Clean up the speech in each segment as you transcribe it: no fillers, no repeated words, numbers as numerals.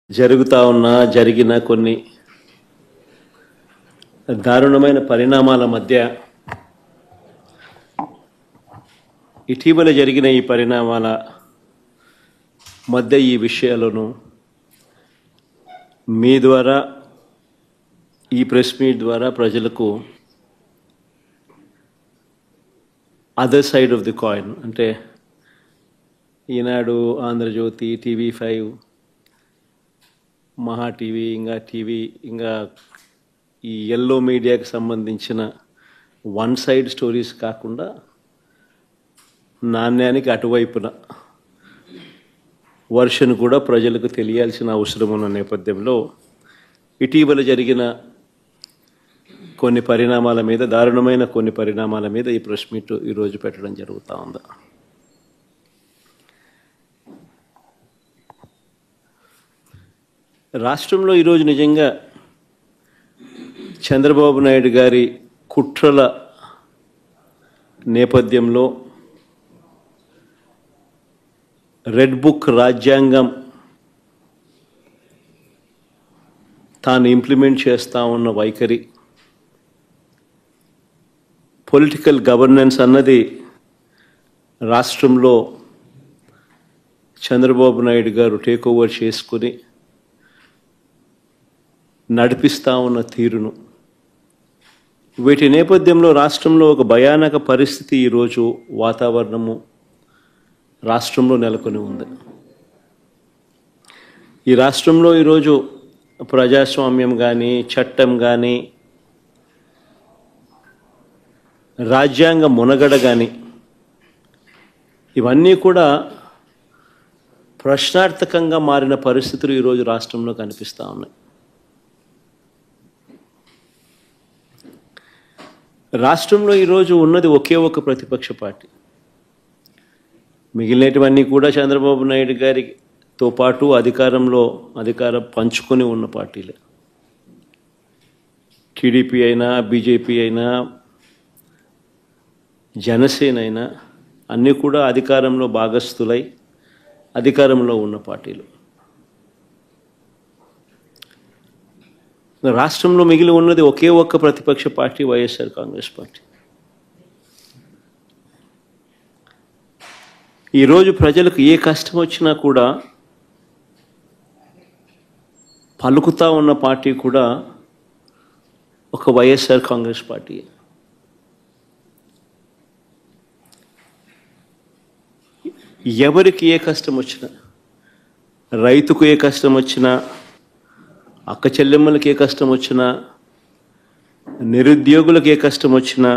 జరిగిన కొన్ని దారుణమైన పరిణామాల మధ్య ఇటీవల జరిగిన ఈ పరిణామాల మధ్య ఈ విషయాలను మీ ద్వారా ఈ ప్రెస్ మీట్ ద్వారా ప్రజలకు other side of the coin అంటే ఈనాడు, ఆంధ్రజ్యోతి, TV5, మహా టీవీ, ఇంకా ఈ ఎల్లో మీడియాకి సంబంధించిన వన్ సైడ్ స్టోరీస్ కాకుండా నాణ్యానికి అటువైపున వర్షన్ కూడా ప్రజలకు తెలియాల్సిన అవసరం ఉన్న నేపథ్యంలో ఇటీవల జరిగిన కొన్ని పరిణామాల మీద, దారుణమైన కొన్ని పరిణామాల మీద ఈ ప్రెస్ మీట్ ఈరోజు పెట్టడం జరుగుతూ ఉంది. రాష్ట్రంలో ఈరోజు నిజంగా చంద్రబాబు నాయుడు గారి కుట్రల నేపథ్యంలో రెడ్ బుక్ రాజ్యాంగం తాను ఇంప్లిమెంట్ చేస్తూ ఉన్న వైఖరి, పొలిటికల్ గవర్నెన్స్ అన్నది రాష్ట్రంలో చంద్రబాబు నాయుడు గారు టేక్ ఓవర్ చేసుకుని నడిపిస్తూ ఉన్న తీరును, వీటి నేపథ్యంలో రాష్ట్రంలో ఒక భయానక పరిస్థితి ఈరోజు వాతావరణము రాష్ట్రంలో నెలకొని ఉంది. ఈ రాష్ట్రంలో ఈరోజు ప్రజాస్వామ్యం కానీ, చట్టం కానీ, రాజ్యాంగ మునగడ కానీ ఇవన్నీ కూడా ప్రశ్నార్థకంగా మారిన పరిస్థితులు ఈరోజు రాష్ట్రంలో కనిపిస్తూ ఉన్నాయి. రాష్ట్రంలో ఈరోజు ఉన్నది ఒకే ఒక ప్రతిపక్ష పార్టీ. మిగిలినటువన్నీ కూడా చంద్రబాబు నాయుడు గారితో పాటు అధికారం పంచుకొని ఉన్న పార్టీలే. టీడీపీ అయినా, బీజేపీ అయినా, జనసేన అయినా అన్నీ కూడా అధికారంలో భాగస్థులై అధికారంలో ఉన్న పార్టీలు. రాష్ట్రంలో మిగిలి ఉన్నది ఒకే ఒక్క ప్రతిపక్ష పార్టీ, వైఎస్ఆర్ కాంగ్రెస్ పార్టీ. ఈరోజు ప్రజలకు ఏ కష్టం వచ్చినా కూడా పలుకుతా ఉన్న పార్టీ కూడా ఒక వైఎస్ఆర్ కాంగ్రెస్ పార్టీ. ఎవరికి ఏ కష్టం వచ్చినా, రైతుకు ఏ కష్టం వచ్చినా, అక్క చెల్లెమ్మలకి ఏ కష్టం వచ్చినా, నిరుద్యోగులకు ఏ కష్టం వచ్చినా,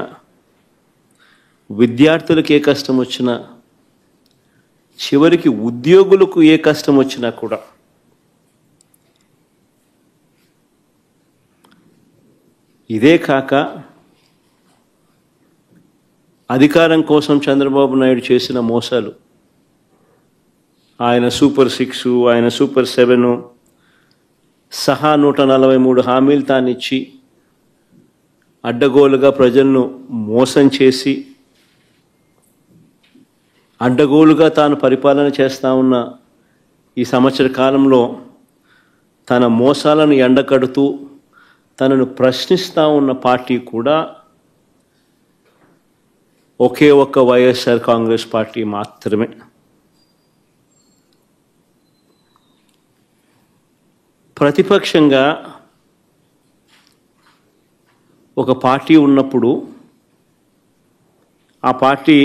విద్యార్థులకు ఏ కష్టం వచ్చినా, చివరికి ఉద్యోగులకు ఏ కష్టం వచ్చినా కూడా ఇదే కాక అధికారం కోసం చంద్రబాబు నాయుడు చేసిన మోసాలు, ఆయన సూపర్ 6, ఆయన సూపర్ 7 సహా 143 హామీలు తానిచ్చి అడ్డగోలుగా ప్రజలను మోసం చేసి అడ్డగోలుగా తాను పరిపాలన చేస్తూ ఉన్న ఈ సంవత్సర కాలంలో తన మోసాలను ఎండకడుతూ తనను ప్రశ్నిస్తూ ఉన్న పార్టీ కూడా ఒకే ఒక్క వైఎస్ఆర్ కాంగ్రెస్ పార్టీ మాత్రమే. ప్రతిపక్షంగా ఒక పార్టీ ఉన్నప్పుడు ఆ పార్టీ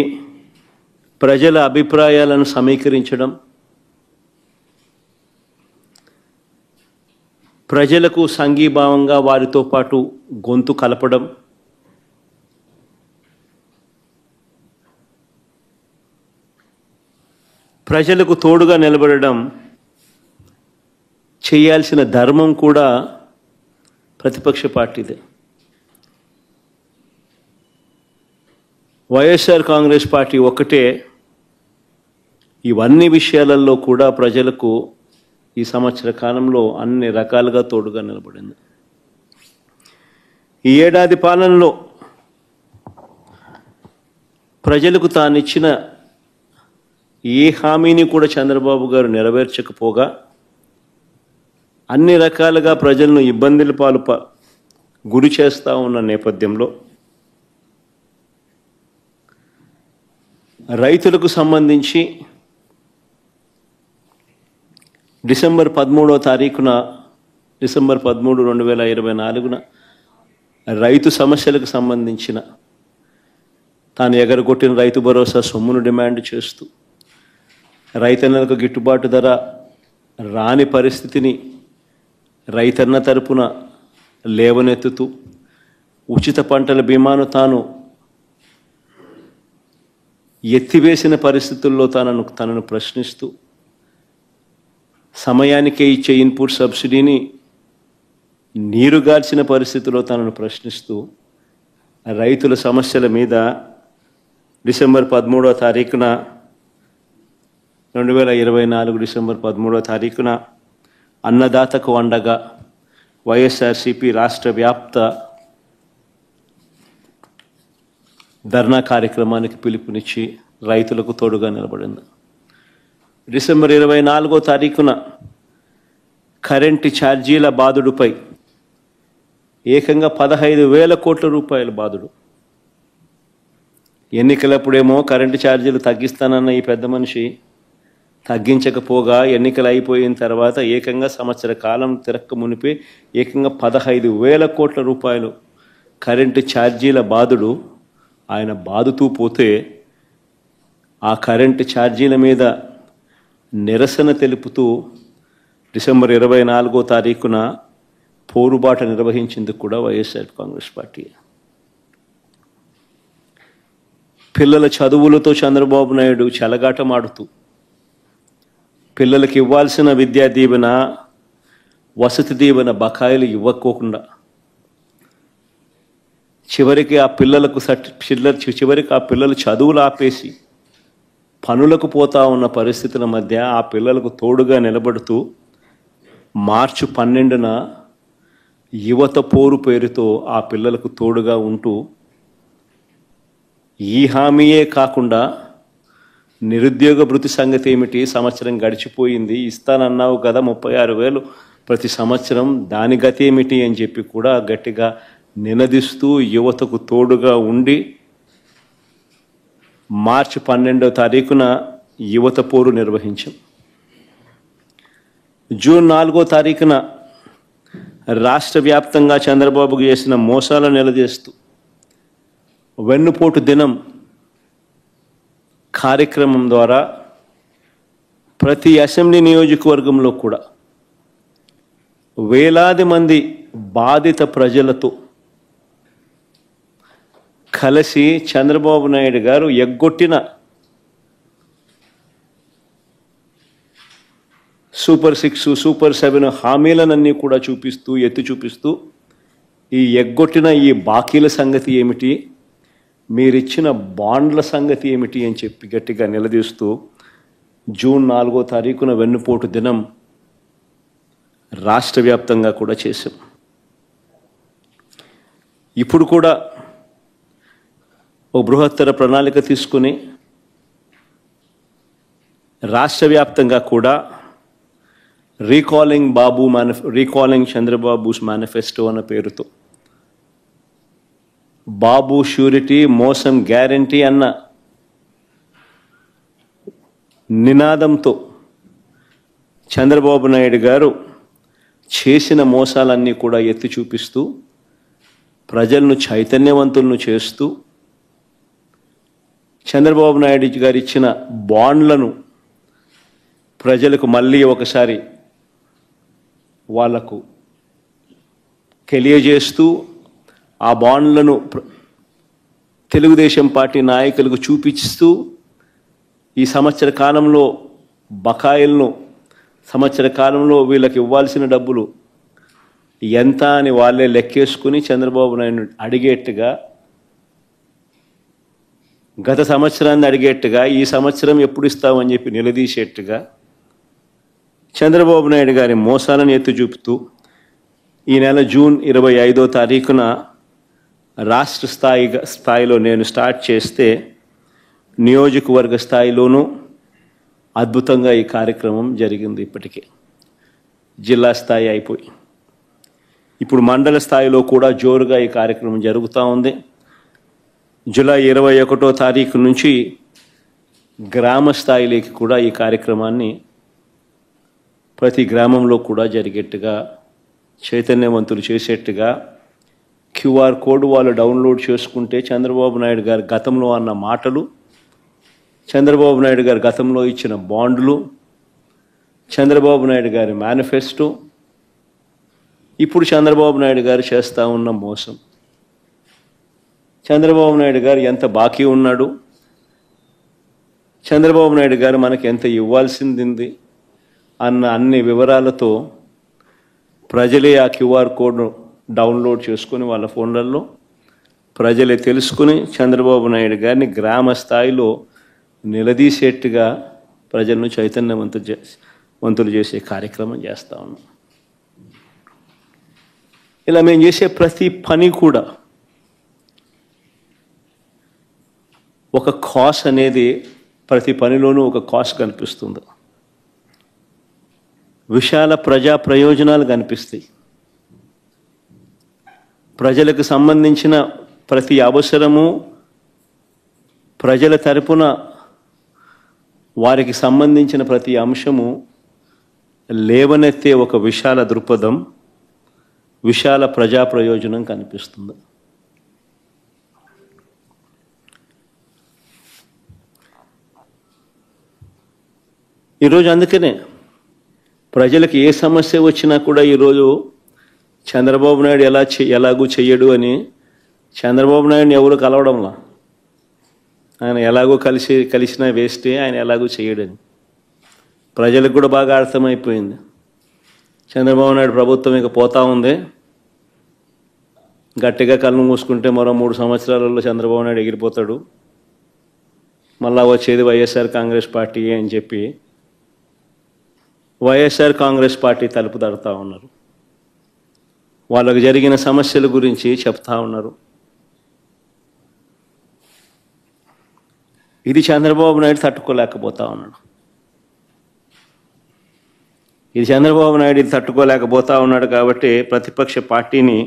ప్రజల అభిప్రాయాలను సమీకరించడం, ప్రజలకు సంఘీభావంగా వారితో పాటు గొంతు కలపడం, ప్రజలకు తోడుగా నిలబడడం చేయాల్సిన ధర్మం కూడా ప్రతిపక్ష పార్టీదే. వైఎస్ఆర్ కాంగ్రెస్ పార్టీ ఒక్కటే ఇవన్నీ విషయాలలో కూడా ప్రజలకు ఈ సంవత్సర కాలంలో అన్ని రకాలుగా తోడుగా నిలబడింది. ఈ ఏడాది పాలనలో ప్రజలకు తానిచ్చిన ఏ హామీని కూడా చంద్రబాబు గారు నెరవేర్చకపోగా అన్ని రకాలుగా ప్రజలను ఇబ్బందుల పాలు గురి చేస్తూ ఉన్న నేపథ్యంలో రైతులకు సంబంధించి డిసెంబర్ 13, 2024 రైతు సమస్యలకు సంబంధించిన తాను ఎగరగొట్టిన రైతు భరోసా సొమ్మును డిమాండ్ చేస్తూ రైతన్నలకు గిట్టుబాటు ధర రాని పరిస్థితిని రైతన్న తరపున లేవనెత్తుతూ ఉచిత పంటల బీమాను తాను ఎత్తివేసిన పరిస్థితుల్లో తనను ప్రశ్నిస్తూ సమయానికే ఇచ్చే ఇన్పుట్ సబ్సిడీని నీరుగార్చిన పరిస్థితుల్లో తనను ప్రశ్నిస్తూ రైతుల సమస్యల మీద డిసెంబర్ 13, 2024 డిసెంబర్ 13 అన్నదాతకు అండగా వైఎస్ఆర్సీపీ రాష్ట్ర వ్యాప్త ధర్నా కార్యక్రమానికి పిలుపునిచ్చి రైతులకు తోడుగా నిలబడింది. డిసెంబర్ 24 కరెంటు ఛార్జీల బాదుడుపై ఏకంగా 15,000 కోట్ల రూపాయల బాదుడు. ఎన్నికలప్పుడేమో కరెంటు ఛార్జీలు తగ్గిస్తానన్న ఈ పెద్ద మనిషి తగ్గించకపోగా ఎన్నికలు అయిపోయిన తర్వాత ఏకంగా సంవత్సర కాలం తిరక్క మునిపే ఏకంగా 15,000 కోట్ల రూపాయలు కరెంటు ఛార్జీల బాదుడు ఆయన బాదుతూ పోతే ఆ కరెంటు ఛార్జీల మీద నిరసన తెలుపుతూ డిసెంబర్ 24 పోరుబాట నిర్వహించేందుకు కూడా వైఎస్ఆర్ కాంగ్రెస్ పార్టీ. పిల్లల చదువులతో చంద్రబాబు నాయుడు చెలగాటమాడుతూ పిల్లలకు ఇవ్వాల్సిన విద్యా దీవెన వసతి దీవెన బకాయిలు ఇవ్వకోకుండా చివరికి ఆ పిల్లలు చదువులు ఆపేసి పనులకు పోతా ఉన్న పరిస్థితుల మధ్య ఆ పిల్లలకు తోడుగా నిలబడుతూ మార్చి 12 యువత పోరు పేరుతో ఆ పిల్లలకు తోడుగా ఉంటూ ఈ హామీయే కాకుండా నిరుద్యోగ భృతి సంగతి ఏమిటి, సంవత్సరం గడిచిపోయింది, ఇస్తానన్నావు కదా 36,000 ప్రతి సంవత్సరం, దాని గతి ఏమిటి అని చెప్పి కూడా గట్టిగా నినదిస్తూ యువతకు తోడుగా ఉండి మార్చి 12 యువత పోరు నిర్వహించాం. జూన్ 4 రాష్ట్ర వ్యాప్తంగా చంద్రబాబుకు చేసిన మోసాలను నిలదీస్తూ వెన్నుపోటు దినం కార్యక్రమం ద్వారా ప్రతి అసెంబ్లీ నియోజకవర్గంలో కూడా వేలాది మంది బాధిత ప్రజలతో కలిసి చంద్రబాబు నాయుడు గారు ఎగ్గొట్టిన సూపర్ 6, సూపర్ 7 హామీలనన్నీ కూడా ఎత్తి చూపిస్తూ ఈ ఎగ్గొట్టిన ఈ బాకీల సంగతి ఏమిటి, మీరిచ్చిన బాండ్ల సంగతి ఏమిటి అని చెప్పి గట్టిగా నిలదీస్తూ జూన్ 4 వెన్నుపోటు దినం రాష్ట్ర వ్యాప్తంగా కూడా చేశాం. ఇప్పుడు కూడా ఓ బృహత్తర ప్రణాళిక తీసుకుని రాష్ట్ర వ్యాప్తంగా కూడా రీకాలింగ్ చంద్రబాబుస్ మేనిఫెస్టో అన్న పేరుతో బాబు ష్యూరిటీ మోసం గ్యారంటీ అన్న నినాదంతో చంద్రబాబు నాయుడు గారు చేసిన మోసాలన్నీ కూడా ఎత్తి చూపిస్తూ ప్రజలను చైతన్యవంతులను చేస్తూ చంద్రబాబు నాయుడు గారు ఇచ్చిన బాండ్లను ప్రజలకు మళ్ళీ ఒకసారి వాళ్లకు తెలియజేస్తూ ఆ బాండ్లను తెలుగుదేశం పార్టీ నాయకులకు చూపిస్తూ ఈ సంవత్సర కాలంలో బకాయిలను సంవత్సర కాలంలో వీళ్ళకి ఇవ్వాల్సిన డబ్బులు ఎంత అని వాళ్ళే లెక్కేసుకుని చంద్రబాబు నాయుడు అడిగేట్టుగా గత సంవత్సరాన్ని అడిగేట్టుగా ఈ సంవత్సరం ఎప్పుడు ఇస్తామని చెప్పి నిలదీసేట్టుగా చంద్రబాబు నాయుడు గారి మోసాలను ఎత్తి చూపుతూ ఈ నెల జూన్ 25 రాష్ట్ర స్థాయిలో నేను స్టార్ట్ చేస్తే నియోజకవర్గ స్థాయిలోనూ అద్భుతంగా ఈ కార్యక్రమం జరిగింది. ఇప్పటికే జిల్లా స్థాయి అయిపోయి ఇప్పుడు మండల స్థాయిలో కూడా జోరుగా ఈ కార్యక్రమం జరుగుతూ ఉంది. జూలై 21వ తారీఖు నుంచి గ్రామ స్థాయిలోకి కూడా ఈ కార్యక్రమాన్ని ప్రతి గ్రామంలో కూడా జరిగేట్టుగా చైతన్యవంతులు చేసేట్టుగా క్యూఆర్ కోడ్ వాళ్ళు డౌన్లోడ్ చేసుకుంటే చంద్రబాబు నాయుడు గారు గతంలో అన్న మాటలు, చంద్రబాబు నాయుడు గారు గతంలో ఇచ్చిన బాండ్లు, చంద్రబాబు నాయుడు గారి మేనిఫెస్టో, ఇప్పుడు చంద్రబాబు నాయుడు గారు చేస్తూ ఉన్న మోసం, చంద్రబాబు నాయుడు గారు ఎంత బాకీ ఉన్నాడు, చంద్రబాబు నాయుడు గారు మనకి ఎంత ఇవ్వాల్సింది అన్న అన్ని వివరాలతో ప్రజలే ఆ క్యూఆర్ కోడ్ను డౌన్లోడ్ చేసుకుని వాళ్ళ ఫోన్లలో ప్రజలే తెలుసుకుని చంద్రబాబు నాయుడు గారిని గ్రామ స్థాయిలో నిలదీసేట్టుగా ప్రజలను చైతన్యవంతులు చేసే కార్యక్రమం చేస్తూ ఉన్నాం. ఇలా మేము చేసే ప్రతి పని కూడా ఒక కాస్ట్ అనేది, ప్రతి పనిలోనూ ఒక కాస్ట్ కనిపిస్తుంది. విశాల ప్రజా ప్రయోజనాలు కనిపిస్తాయి. ప్రజలకు సంబంధించిన ప్రతి అవసరము, ప్రజల తరపున వారికి సంబంధించిన ప్రతి అంశము లేవనెత్తే ఒక విశాల దృక్పథం, విశాల ప్రజా ప్రయోజనం కనిపిస్తుంది. ఈరోజు అందుకనే ప్రజలకు ఏ సమస్య వచ్చినా కూడా ఈరోజు చంద్రబాబు నాయుడు ఎలాగూ చెయ్యడు అని చంద్రబాబు నాయుడిని ఎవరు కలవడంలా. ఆయన ఎలాగో కలిసినా వేస్టే, ఆయన ఎలాగూ చెయ్యడని ప్రజలకు కూడా బాగా అర్థమైపోయింది. చంద్రబాబు నాయుడు ప్రభుత్వం ఇక పోతా ఉంది, గట్టిగా కళ్ళు మూసుకుంటే మరో 3 సంవత్సరాలలో చంద్రబాబు నాయుడు ఎగిరిపోతాడు, మళ్ళా వచ్చేది వైఎస్ఆర్ కాంగ్రెస్ పార్టీ అని చెప్పి వైఎస్ఆర్ కాంగ్రెస్ పార్టీ తలుపు తడుతూ ఉన్నారు. వాళ్ళకు జరిగిన సమస్యల గురించి చెప్తా ఉన్నారు. ఇది చంద్రబాబు నాయుడు తట్టుకోలేకపోతా ఉన్నాడు. ఇది చంద్రబాబు నాయుడు ఇది తట్టుకోలేకపోతా ఉన్నాడు కాబట్టి ప్రతిపక్ష పార్టీని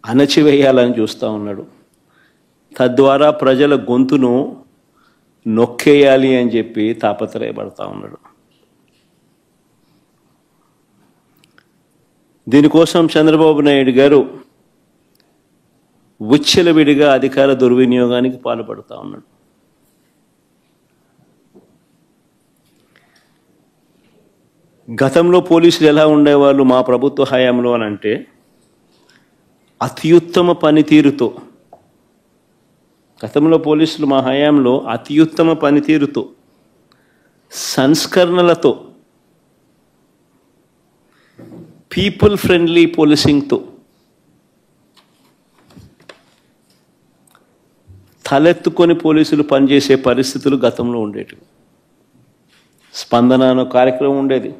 అణచివేయాలని చూస్తూ ఉన్నాడు. తద్వారా ప్రజల గొంతును నొక్కేయాలి అని చెప్పి తాపత్రయపడతా ఉన్నాడు. దీనికోసం చంద్రబాబు నాయుడు గారు విచ్చలవిడిగా అధికార దుర్వినియోగానికి పాల్పడుతూ ఉన్నాడు. గతంలో పోలీసులు ఎలా ఉండేవాళ్ళు మా ప్రభుత్వ హయాంలో అని అంటే, అత్యుత్తమ పనితీరుతో, గతంలో పోలీసులు మా హయాంలో అత్యుత్తమ పనితీరుతో, సంస్కరణలతో, పీపుల్ ఫ్రెండ్లీ పోలీసింగ్తో తలెత్తుకొని పోలీసులు పనిచేసే పరిస్థితులు గతంలో ఉండేటివి. స్పందన అనే కార్యక్రమం ఉండేది.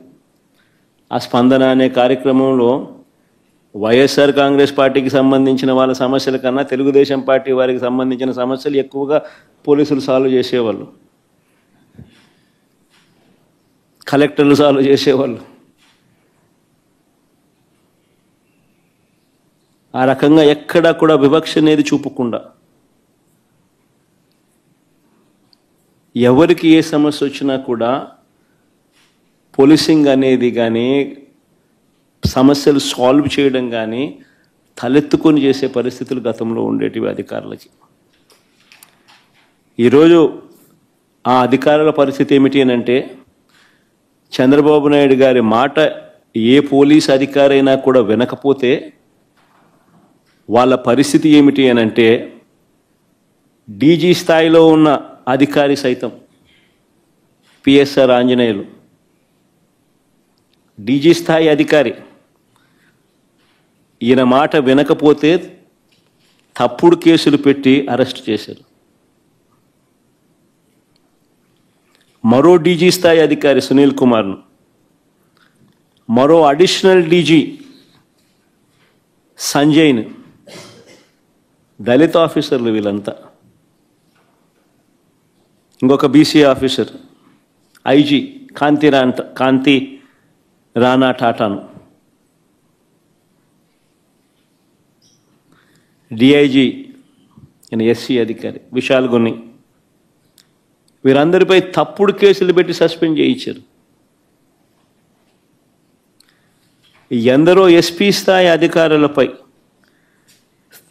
ఆ స్పందన అనే కార్యక్రమంలో వైఎస్ఆర్ కాంగ్రెస్ పార్టీకి సంబంధించిన వాళ్ళ సమస్యల కన్నా తెలుగుదేశం పార్టీ వారికి సంబంధించిన సమస్యలు ఎక్కువగా పోలీసులు సాల్వ్ చేసేవాళ్ళు, కలెక్టర్లు సాల్వ్ చేసేవాళ్ళు. ఆ రకంగా ఎక్కడా కూడా వివక్ష అనేది చూపకుండా ఎవరికి ఏ సమస్య వచ్చినా కూడా పోలీసింగ్ అనేది కానీ సమస్యలు సాల్వ్ చేయడం కానీ తలెత్తుకొని చేసే పరిస్థితులు గతంలో ఉండేటివి అధికారులకి. ఈరోజు ఆ అధికారుల పరిస్థితి ఏమిటి అని అంటే, చంద్రబాబు నాయుడు గారి మాట ఏ పోలీస్ అధికారైనా కూడా వినకపోతే వాళ్ళ పరిస్థితి ఏమిటి అని అంటే, డీజీ స్థాయిలో ఉన్న అధికారి సైతం, పిఎస్ఆర్ ఆంజనేయులు డీజీ స్థాయి అధికారి, ఈయన మాట వినకపోతే తప్పుడు కేసులు పెట్టి అరెస్ట్ చేశారు. మరో డీజీ స్థాయి అధికారి సునీల్ కుమార్ను, మరో అడిషనల్ డీజీ సంజయ్ను, దళిత ఆఫీసర్లు వీళ్ళంతా, ఇంకొక బీసీ ఆఫీసర్, ఐజీ కాంతి రానా టాటాను, డిఐజీ ఎస్సీ అధికారి విశాల్ గున్ని, వీరందరిపై తప్పుడు కేసులు పెట్టి సస్పెండ్ చేయించారు. ఎందరో ఎస్పీ స్థాయి అధికారులపై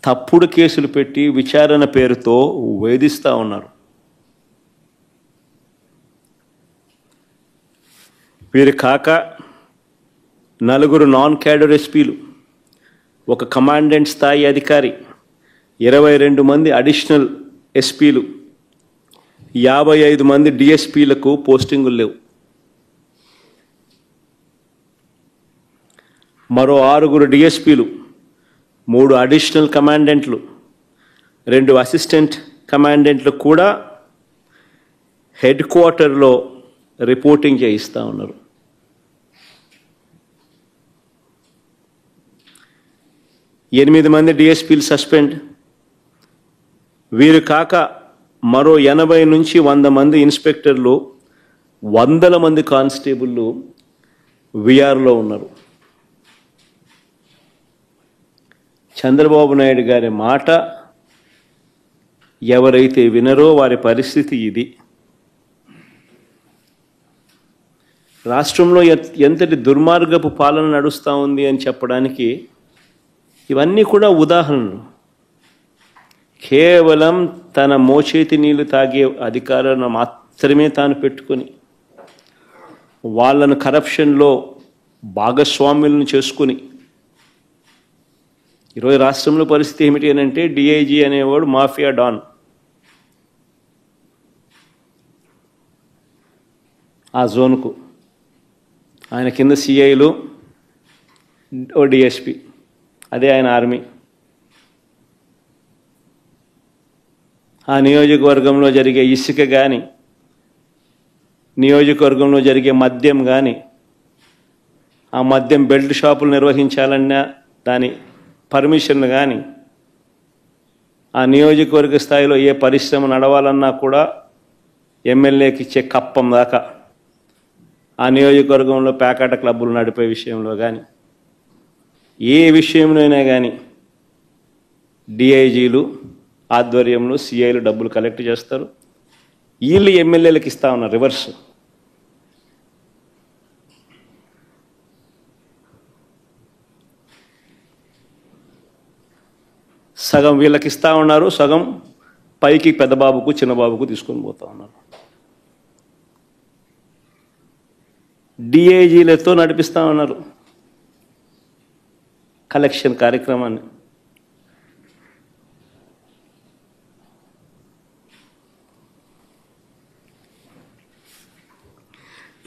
తప్పుడు కేసులు పెట్టి విచారణ పేరుతో వేధిస్తూ ఉన్నారు. వీరు కాక నలుగురు నాన్ క్యాడర్ ఎస్పీలు, ఒక కమాండెంట్ స్థాయి అధికారి, 22 మంది అడిషనల్ ఎస్పీలు, 55 మంది డిఎస్పీలకు పోస్టింగులు లేవు. మరో 6 డిఎస్పీలు, 3 అడిషనల్ కమాండెంట్లు, 2 అసిస్టెంట్ కమాండెంట్లు కూడా హెడ్ క్వార్టర్లో రిపోర్టింగ్ చేయిస్తూ ఉన్నారు. ఎనిమిది మంది డిఎస్పీలు సస్పెండ్. వీరు కాక మరో 80 నుంచి 100 మంది ఇన్స్పెక్టర్లు, 100 మంది కానిస్టేబుళ్ళు విఆర్లో ఉన్నారు. చంద్రబాబు నాయుడు గారి మాట ఎవరైతే వినరో వారి పరిస్థితి ఇది. రాష్ట్రంలో ఎంతటి దుర్మార్గపు పాలన నడుస్తూ ఉంది అని చెప్పడానికి ఇవన్నీ కూడా ఉదాహరణలు. కేవలం తన మోచేతి నీళ్లు తాగే అధికారాలను మాత్రమే తాను పెట్టుకొని వాళ్ళను కరప్షన్లో భాగస్వాములను చేసుకుని ఈరోజు రాష్ట్రంలో పరిస్థితి ఏమిటి అని అంటే, డిఐజీ అనేవాడు మాఫియా డాన్. ఆ జోన్కు ఆయన కింద సిఐలు, ఓ డిఎస్పి, అదే ఆయన ఆర్మీ. ఆ నియోజకవర్గంలో జరిగే ఇసుక కానీ, నియోజకవర్గంలో జరిగే మద్యం కానీ, ఆ మద్యం బెల్ట్ షాపులు నిర్వహించాలన్నా దాని పర్మిషన్ కానీ, ఆ నియోజకవర్గ స్థాయిలో ఏ పరిశ్రమ నడవాలన్నా కూడా ఎమ్మెల్యేకి ఇచ్చే కప్పం దాకా, ఆ నియోజకవర్గంలో ప్యాకాట క్లబ్బులు నడిపే విషయంలో కానీ, ఏ విషయంలోనైనా కానీ డిఐజీలు ఆధ్వర్యంలో సిఐలు డబ్బులు కలెక్ట్ చేస్తారు. వీళ్ళు ఎమ్మెల్యేలకు ఇస్తా ఉన్నారు రివర్స్. సగం వీళ్ళకి ఇస్తూ ఉన్నారు, సగం పైకి పెద్దబాబుకు చిన్నబాబుకు తీసుకొని పోతూ ఉన్నారు. డిఐజీలతో నడిపిస్తూ ఉన్నారు కలెక్షన్ కార్యక్రమాన్ని.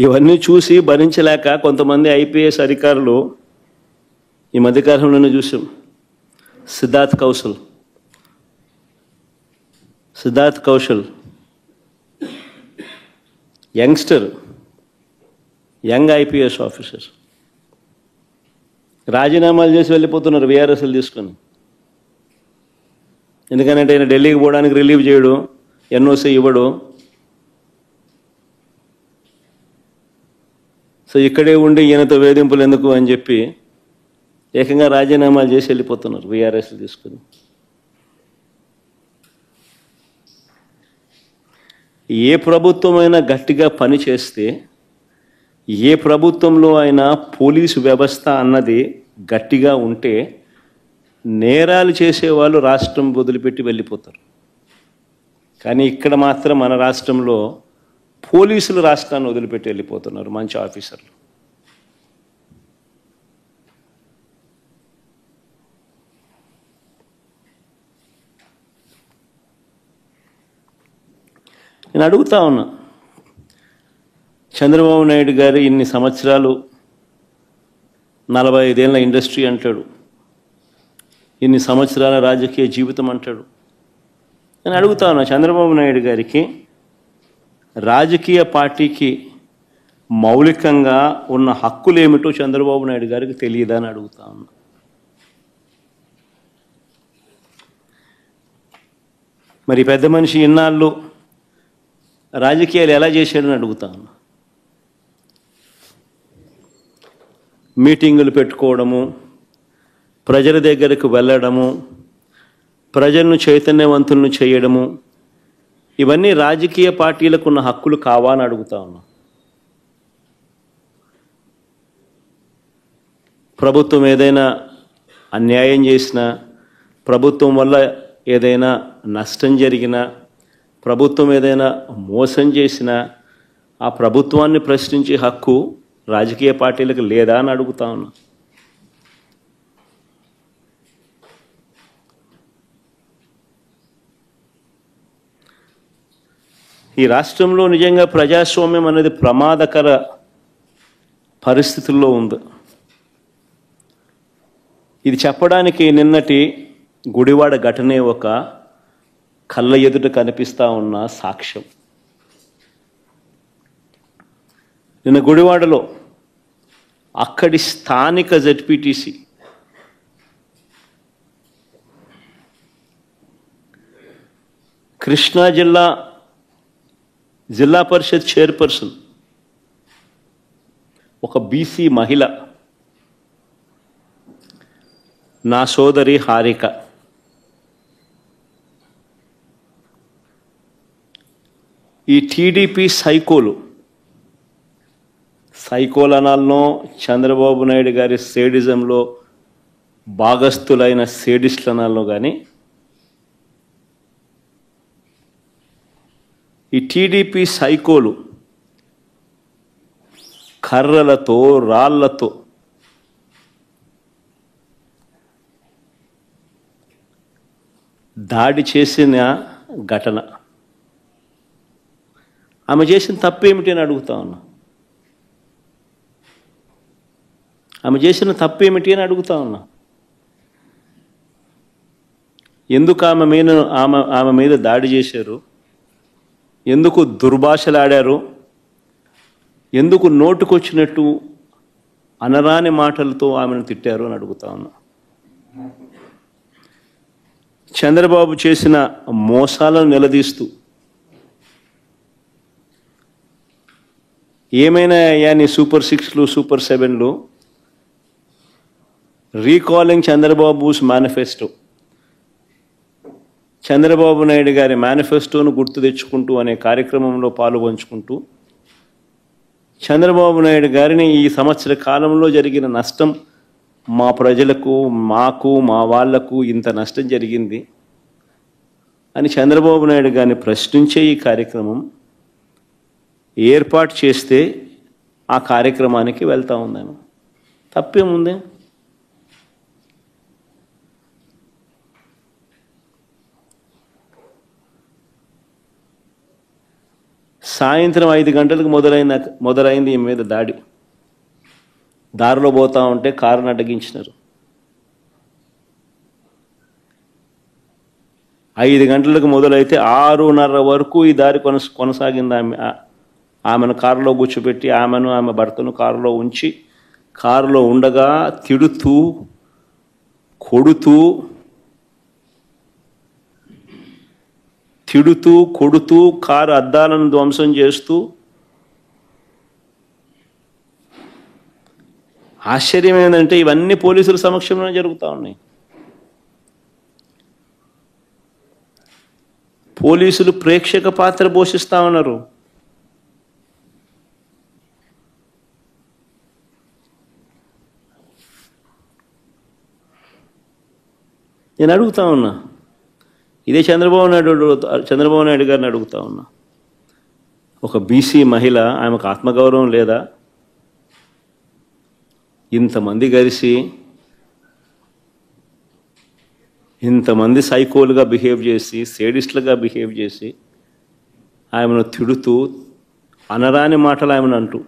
ఇవన్నీ చూసి భరించలేక కొంతమంది ఐపీఎస్ అధికారులు ఈ మధ్యకాలంలోనే చూసాం. Siddharth Kaushal youngster, young IPS officer రాజీనామాలు చేసి వెళ్ళిపోతున్నారు వీఆర్ఎస్లు తీసుకొని. ఎందుకంటే ఆయన ఢిల్లీకి పోవడానికి రిలీవ్ చేయడు, ఎన్ఓసి ఇవ్వడు. సో ఇక్కడే ఉండి ఈయనతో వేధింపులు ఎందుకు అని చెప్పి ఏకంగా రాజీనామాలు చేసి వెళ్ళిపోతున్నారు వీఆర్ఎస్లు తీసుకుని. ఏ ప్రభుత్వమైనా గట్టిగా పని చేస్తే, ఏ ప్రభుత్వంలో అయినా పోలీసు వ్యవస్థ అన్నది గట్టిగా ఉంటే నేరాలు చేసేవాళ్ళు రాష్ట్రం వదిలిపెట్టి వెళ్ళిపోతారు. కానీ ఇక్కడ మాత్రం మన రాష్ట్రంలో పోలీసులు రాష్ట్రాన్ని వదిలిపెట్టి వెళ్ళిపోతున్నారు మంచి ఆఫీసర్లు. నేను అడుగుతా ఉన్నా, చంద్రబాబు నాయుడు గారు ఇన్ని సంవత్సరాలు 45 ఏళ్ళ ఇండస్ట్రీ అంటాడు, ఇన్ని సంవత్సరాల రాజకీయ జీవితం అంటాడు. నేను అడుగుతా ఉన్నా, చంద్రబాబు నాయుడు గారికి రాజకీయ పార్టీకి మౌలికంగా ఉన్న హక్కులు ఏమిటో చంద్రబాబు నాయుడు గారికి తెలియదా అని అడుగుతా ఉన్నా. మరి పెద్ద మనిషి ఇన్నాళ్ళు రాజకీయాలు ఎలా చేశాడని అడుగుతా ఉన్నా. మీటింగులు పెట్టుకోవడము, ప్రజల దగ్గరకు వెళ్ళడము, ప్రజలను చైతన్యవంతులను చేయడము, ఇవన్నీ రాజకీయ పార్టీలకు ఉన్న హక్కులు కావా అని అడుగుతా ఉన్నా. ప్రభుత్వం ఏదైనా అన్యాయం చేసినా, ప్రభుత్వం వల్ల ఏదైనా నష్టం జరిగినా, ప్రభుత్వం ఏదైనా మోసం చేసినా ఆ ప్రభుత్వాన్ని ప్రశ్నించే హక్కు రాజకీయ పార్టీలకు లేదా అని అడుగుతా ఉన్నా. ఈ రాష్ట్రంలో నిజంగా ప్రజాస్వామ్యం అనేది ప్రమాదకర పరిస్థితుల్లో ఉంది. ఇది చెప్పడానికి నిన్నటి గుడివాడ ఘటనే ఒక కళ్ళ ఎదుట కనిపిస్తూ ఉన్న సాక్ష్యం. నిన్న గుడివాడలో అక్కడి స్థానిక జెడ్పీటీసీ కృష్ణా జిల్లా పరిషత్ చైర్పర్సన్ ఒక బీసీ మహిళ, నా సోదరి హారిక, ఈ టీడీపీ సైకోలనాల్లో చంద్రబాబు నాయుడు గారి సేడిజంలో భాగస్థులైన సేడిస్టులనాల్లో కానీ ఈ టీడీపీ సైకోలు కర్రలతో రాళ్లతో దాడి చేసిన ఘటన. ఆమె చేసిన తప్పేమిటి అని అడుగుతా ఉన్నా. ఆమె చేసిన తప్పేమిటి అని అడుగుతా ఉన్నా. ఎందుకు ఆమె మీద దాడి చేశారు? ఎందుకు దుర్భాషలాడారు? ఎందుకు నోటుకొచ్చినట్టు అనరాని మాటలతో ఆమెను తిట్టారు అని అడుగుతా ఉన్నా. చంద్రబాబు చేసిన మోసాలను నిలదీస్తూ ఏమైనా నీ సూపర్ 6లు సూపర్ 7లు, రీకాలింగ్ చంద్రబాబుస్ మేనిఫెస్టో, చంద్రబాబు నాయుడు గారి మేనిఫెస్టోను గుర్తు తెచ్చుకుంటూ అనే కార్యక్రమంలో పాలుపంచుకుంటూ చంద్రబాబు నాయుడు గారిని ఈ సంవత్సర కాలంలో జరిగిన నష్టం, మా ప్రజలకు, మాకు, మా వాళ్లకు ఇంత నష్టం జరిగింది అని చంద్రబాబు నాయుడు గారిని ప్రశ్నించే ఈ కార్యక్రమం ఏర్పాటు చేస్తే ఆ కార్యక్రమానికి వెళ్తా ఉందాను. తప్పేముంది? సాయంత్రం 5 గంటలకు మొదలైంది ఈ మీద దాడి. దారిలో పోతా ఉంటే కారును అడ్డగించినారు. 5 గంటలకు మొదలైతే 6:30 వరకు ఈ దారి కొనసాగింది. ఆమెను కారులో కూర్చోబెట్టి ఆమె భర్తను కారులో ఉంచి కారులో ఉండగా తిడుతూ, కొడుతూ కారు అద్దాలను ధ్వంసం చేస్తూ, ఆశ్చర్యం ఏంటంటే ఇవన్నీ పోలీసుల సమక్షంలోనే జరుగుతూ ఉన్నాయి. పోలీసులు ప్రేక్షక పాత్ర పోషిస్తా ఉన్నారు. నేను అడుగుతా ఉన్నా, ఇదే చంద్రబాబు నాయుడు గారిని అడుగుతా ఉన్నా. ఒక బీసీ మహిళ, ఆమెకు ఆత్మగౌరవం లేదా? ఇంతమంది కలిసి ఇంతమంది సైకోలుగా బిహేవ్ చేసి, సేడిస్టులుగా బిహేవ్ చేసి ఆమెను తిడుతూ, అనరాని మాటలు ఆమెను అంటూ,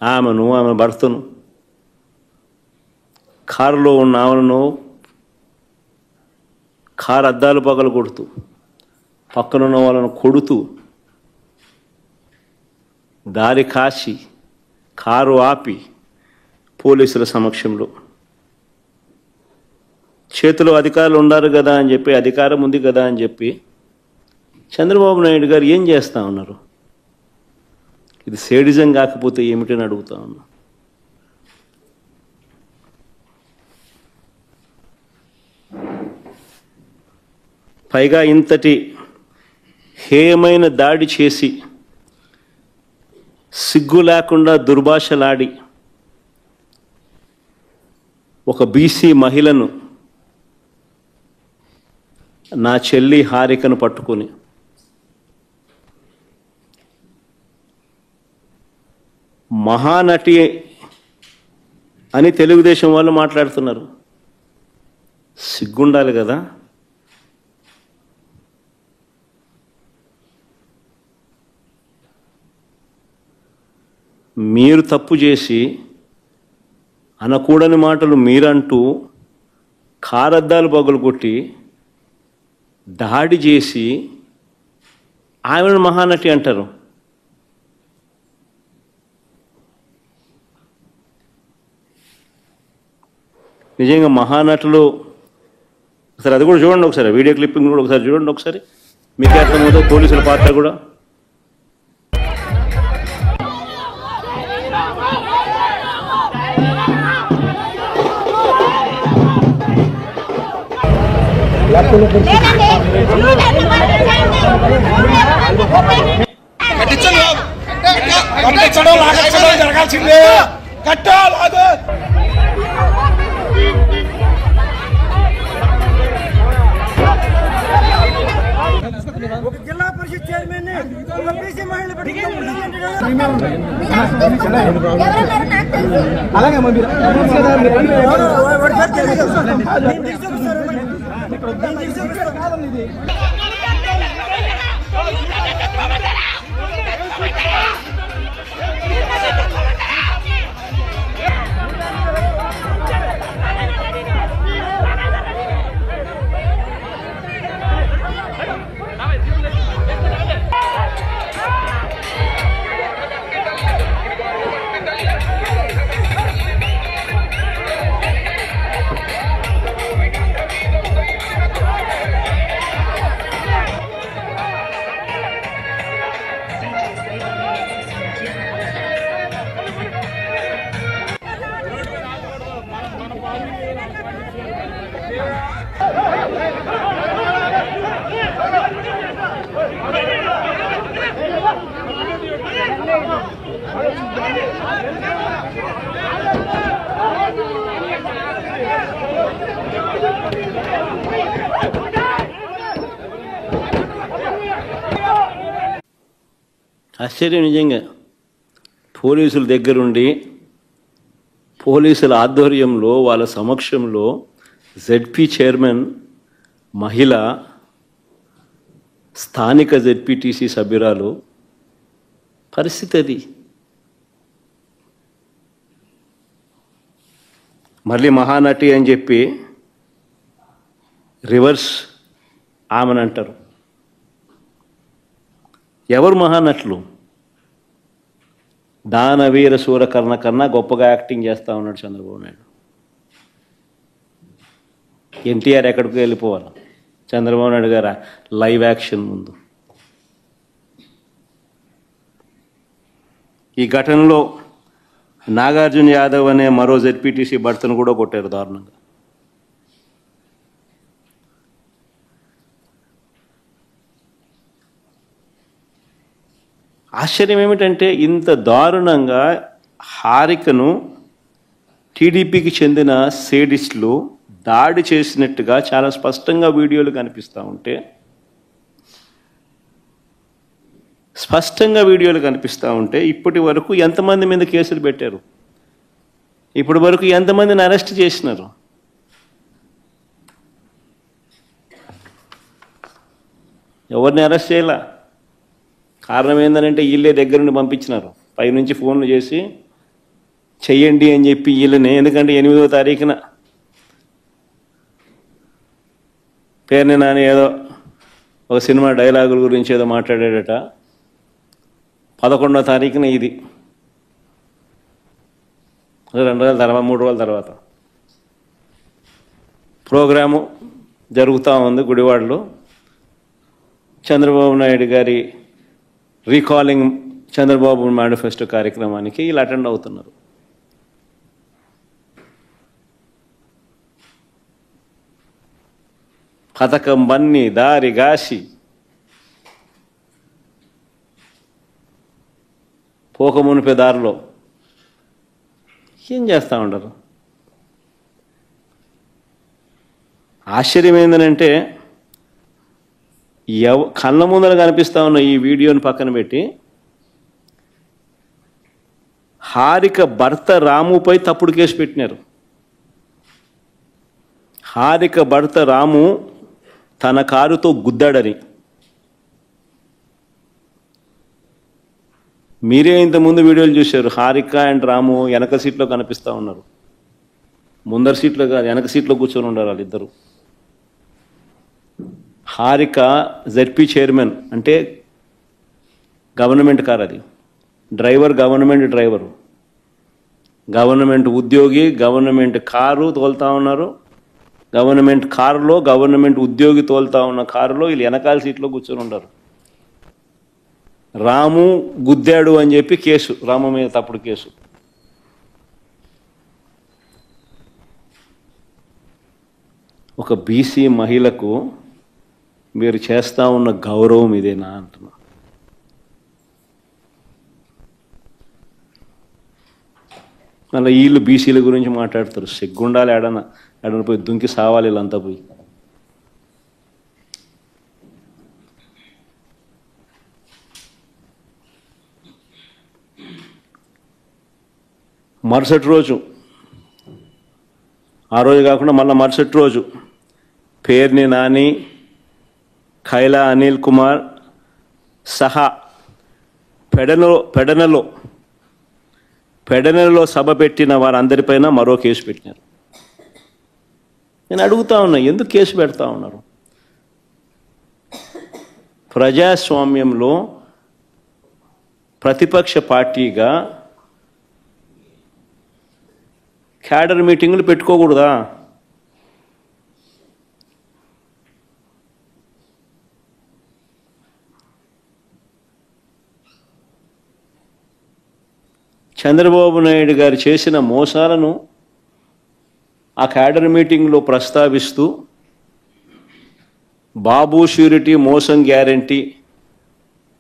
ఆమె భర్తను, కారులో ఉన్న ఆమెను కారు అద్దాలు పగలు కొడుతూ, పక్కనున్న వాళ్ళను కొడుతూ, దారి కాచి కారు ఆపి పోలీసుల సమక్షంలో చేతిలో అధికారులు ఉన్నారు కదా అని చెప్పి, అధికారం ఉంది కదా అని చెప్పి చంద్రబాబు నాయుడు గారు ఏం చేస్తూ ఉన్నారు? ఇది సేడిజం కాకపోతే ఏమిటని అడుగుతా ఉన్నా. పైగా ఇంతటి హేయమైన దాడి చేసి సిగ్గు లేకుండా దుర్భాషలాడి ఒక బీసీ మహిళను, నా చెల్లి హారికను పట్టుకొని మహానటి అని తెలుగుదేశం వాళ్ళు మాట్లాడుతున్నారు. సిగ్గుండాలి కదా. మీరు తప్పు చేసి అనకూడని మాటలు మీరంటూ కారద్దాలు పగులుకొట్టి దాడి చేసి ఆమెను మహానటి అంటారు. నిజంగా మహానటులు ఒకసారి అది కూడా చూడండి, ఒకసారి వీడియో క్లిప్పింగ్ కూడా ఒకసారి చూడండి, ఒకసారి మీకే అర్థమవుతుంది పోలీసుల పాత్ర కూడా. జరగాల్సిందే జిల్లా పరిషత్ చైర్మన్ అలాగే ఆశ్చర్యం నిజంగా. పోలీసుల దగ్గరుండి పోలీసుల ఆధ్వర్యంలో వాళ్ళ సమక్షంలో జెడ్పీ చైర్మన్ మహిళ, స్థానిక జెడ్పీటీసీ సభ్యురాలు పరిస్థితి అది. మళ్ళీ మహానటి అని చెప్పి రివర్స్ ఆమెను అంటారు. ఎవరు మహానటులు? దానవీర సూరకర్ణ కన్నా గొప్పగా యాక్టింగ్ చేస్తూ ఉన్నాడు చంద్రబాబు నాయుడు. ఎన్టీఆర్ ఎక్కడికి వెళ్ళిపోవాలి, చంద్రబాబు నాయుడు గారు లైవ్ యాక్షన్ ముందు. ఈ ఘటనలో నాగార్జున యాదవ్ అనే మరో జెడ్పీటీసీ భర్తను కూడా కొట్టారు దారుణంగా. ఆశ్చర్యం ఏమిటంటే ఇంత దారుణంగా హారికను టీడీపీకి చెందిన సేడిస్టులు దాడి చేసినట్టుగా చాలా స్పష్టంగా వీడియోలు కనిపిస్తూ ఉంటే, ఇప్పటి వరకు ఎంతమంది మీద కేసులు పెట్టారు? ఇప్పటి వరకు ఎంతమందిని అరెస్ట్ చేసినారు? ఎవరిని అరెస్ట్ చేయాల? కారణం ఏంటంటే వీళ్ళే దగ్గర నుండి పంపించినారు, పైనుంచి ఫోన్లు చేసి చెయ్యండి అని చెప్పి వీళ్ళని. ఎందుకంటే 8వ తారీఖున పేరుని నాని ఏదో ఒక సినిమా డైలాగుల గురించి ఏదో మాట్లాడాడట. 11వ తారీఖున ఇది 2 రోజుల తర్వాత 3 రోజుల తర్వాత ప్రోగ్రాము జరుగుతూ ఉంది గుడివాడలో. చంద్రబాబు నాయుడు గారి రీకాలింగ్ చంద్రబాబు మేనిఫెస్టో కార్యక్రమానికి ఇలా అటెండ్ అవుతున్నారు. పథకం బన్ని దారి గాసి పోకమునిపే దారిలో ఏం చేస్తూ ఉంటారు. ఆశ్చర్యం ఏంటంటే కళ్ళ ముందర కనిపిస్తూ ఉన్న ఈ వీడియోని పక్కన పెట్టి హారిక భర్త రాముపై తప్పుడు కేసు పెట్టినారు. హారిక భర్త రాము తన కారుతో గుద్దాడని. మీరే ఇంతకుముందు వీడియోలు చూశారు. హారిక అండ్ రాము వెనక సీట్లో కనిపిస్తూ ఉన్నారు. ముందర సీట్లో కాదు, వెనక సీట్లో కూర్చొని ఉన్నారు వాళ్ళిద్దరు. హారిక జెడ్పీ చైర్మన్, అంటే గవర్నమెంట్ కార్, అది డ్రైవర్ గవర్నమెంట్ డ్రైవరు, గవర్నమెంట్ ఉద్యోగి, గవర్నమెంట్ కారు తోలుతా ఉన్నారు. గవర్నమెంట్ కారులో గవర్నమెంట్ ఉద్యోగి తోలుతా ఉన్న కారులో వీళ్ళు వెనకాల సీట్లో కూర్చొని ఉంటారు. రాము గుద్దాడు అని చెప్పి కేసు, రాము మీద తప్పుడు కేసు. ఒక బీసీ మహిళకు మీరు చేస్తా ఉన్న గౌరవం ఇదేనా అంటున్నా. మళ్ళీ వీళ్ళు బీసీల గురించి మాట్లాడతారు. సిగ్గుండాలి, ఏడన పోయి దుంకి సావాలి వీళ్ళంతా పోయి. మరుసటి రోజు, ఆ రోజు కాకుండా మళ్ళీ మరుసటి రోజు పేర్ని నాని, ఖైలా అనిల్ కుమార్ సహా పెడనలో సభ పెట్టిన వారందరిపైన మరో కేసు పెట్టినారు. నేను అడుగుతా ఉన్నా, ఎందుకు కేసు పెడతా ఉన్నారు? ప్రజాస్వామ్యంలో ప్రతిపక్ష పార్టీగా క్యాడర్ మీటింగులు పెట్టుకోకూడదా? చంద్రబాబు నాయుడు గారు చేసిన మోసాలను ఆ క్యాడర్ మీటింగ్లో ప్రస్తావిస్తూ బాబు ష్యూరిటీ మోసం గ్యారంటీ,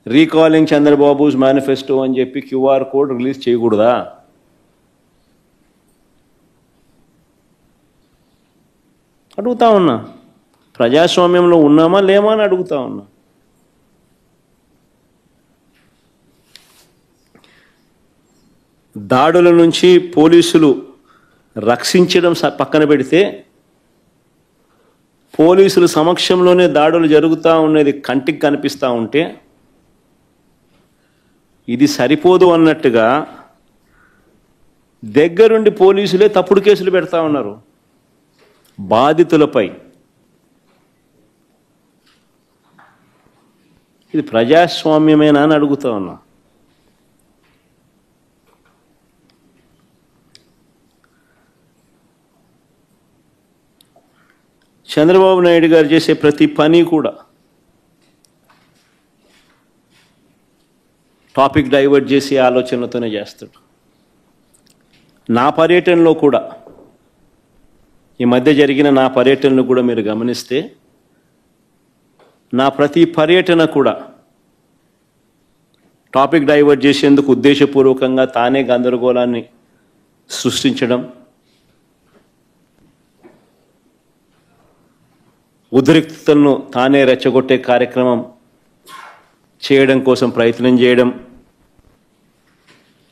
రీకాలింగ్ చంద్రబాబుస్ మేనిఫెస్టో అని చెప్పి క్యూఆర్ కోడ్ రిలీజ్ చేయకూడదా? అడుగుతా ఉన్నా. ప్రజాస్వామ్యంలో ఉన్నామా లేమా అని అడుగుతా ఉన్నా. దాడుల నుంచి పోలీసులు రక్షించడం పక్కన పెడితే, పోలీసుల సమక్షంలోనే దాడులు జరుగుతూ ఉన్నది కంటికి కనిపిస్తూ ఉంటే, ఇది సరిపోదు అన్నట్టుగా దగ్గరుండి పోలీసులే తప్పుడు కేసులు పెడతా ఉన్నారు బాధితులపై. ఇది ప్రజాస్వామ్యమేనా అని అడుగుతా ఉన్నా. చంద్రబాబు నాయుడు గారు చేసే ప్రతి పని కూడా టాపిక్ డైవర్ట్ చేసి ఆలోచనలతోనే చేస్తాడు. నా పర్యటనలో కూడా, ఈ మధ్య జరిగిన నా పర్యటనలు కూడా మీరు గమనిస్తే, నా ప్రతి పర్యటన కూడా టాపిక్ డైవర్ట్ చేసేందుకు ఉద్దేశపూర్వకంగా తానే గందరగోళాన్ని సృష్టించడం, ఉద్రిక్తతలను తానే రెచ్చగొట్టే కార్యక్రమం చేయడం కోసం ప్రయత్నం చేయడం,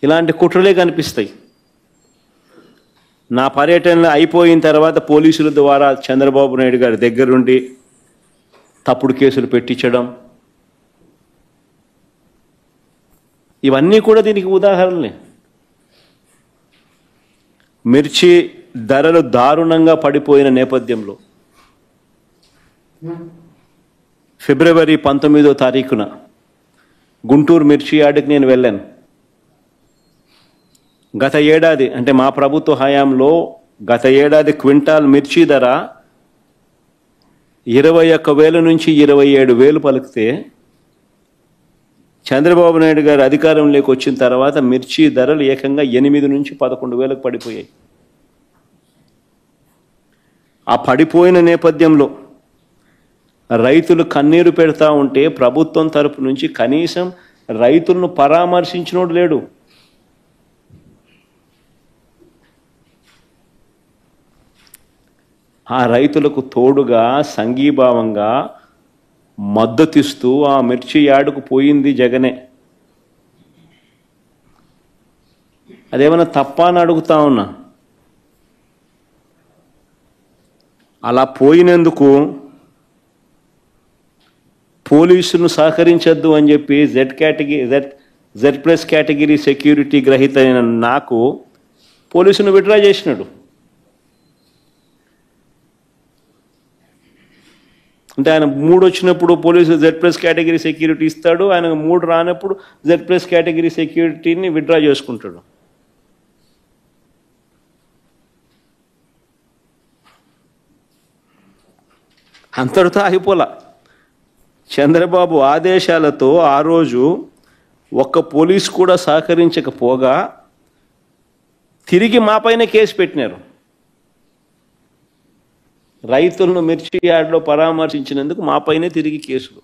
ఇలాంటి కుట్రలే కనిపిస్తాయి. నా పర్యటన అయిపోయిన తర్వాత పోలీసుల ద్వారా చంద్రబాబు నాయుడు గారి దగ్గరుండి తప్పుడు కేసులు పెట్టించడం, ఇవన్నీ కూడా దీనికి ఉదాహరణలే. మిర్చి ధరలు దారుణంగా పడిపోయిన నేపథ్యంలో ఫిబ్రవరి 19వ తారీఖున గుంటూరు మిర్చి యార్డుకి నేను వెళ్ళాను. గత ఏడాది, అంటే మా ప్రభుత్వ హయాంలో గత ఏడాది క్వింటాల్ మిర్చి ధర 21,000 నుంచి 27,000 పలికితే, చంద్రబాబు నాయుడు గారు అధికారంలోకి వచ్చిన తర్వాత మిర్చి ధరలు ఏకంగా 8 నుంచి 11,000కు పడిపోయాయి. ఆ పడిపోయిన నేపథ్యంలో రైతులు కన్నీరు పెడతా ఉంటే ప్రభుత్వం తరపు నుంచి కనీసం రైతులను పరామర్శించినోడు లేడు. ఆ రైతులకు తోడుగా సంఘీభావంగా మద్దతిస్తూ ఆ మిర్చి యార్డుకు పోయింది జగనే. అదేమన్నా తప్ప అని అడుగుతా ఉన్నా. అలా పోయినందుకు పోలీసులను సహకరించద్దు అని చెప్పి జెడ్ ప్లస్ కేటగిరీ సెక్యూరిటీ గ్రహీత అయిన నాకు పోలీసును విత్డ్రా చేసినాడు. అంటే ఆయన 3 వచ్చినప్పుడు police Z plus category security ఇస్తాడు, ఆయన 3 రానప్పుడు జెడ్ ప్లస్ కేటగిరీ సెక్యూరిటీని విత్డ్రా చేసుకుంటాడు. అంతటితో ఆగిపోలా. చంద్రబాబు ఆదేశాలతో ఆ రోజు ఒక్క పోలీసు కూడా సహకరించకపోగా తిరిగి మాపైన కేసు పెట్టినారు. రైతులను మిర్చి యార్డులో పరామర్శించినందుకు మాపైనే తిరిగి కేసులు.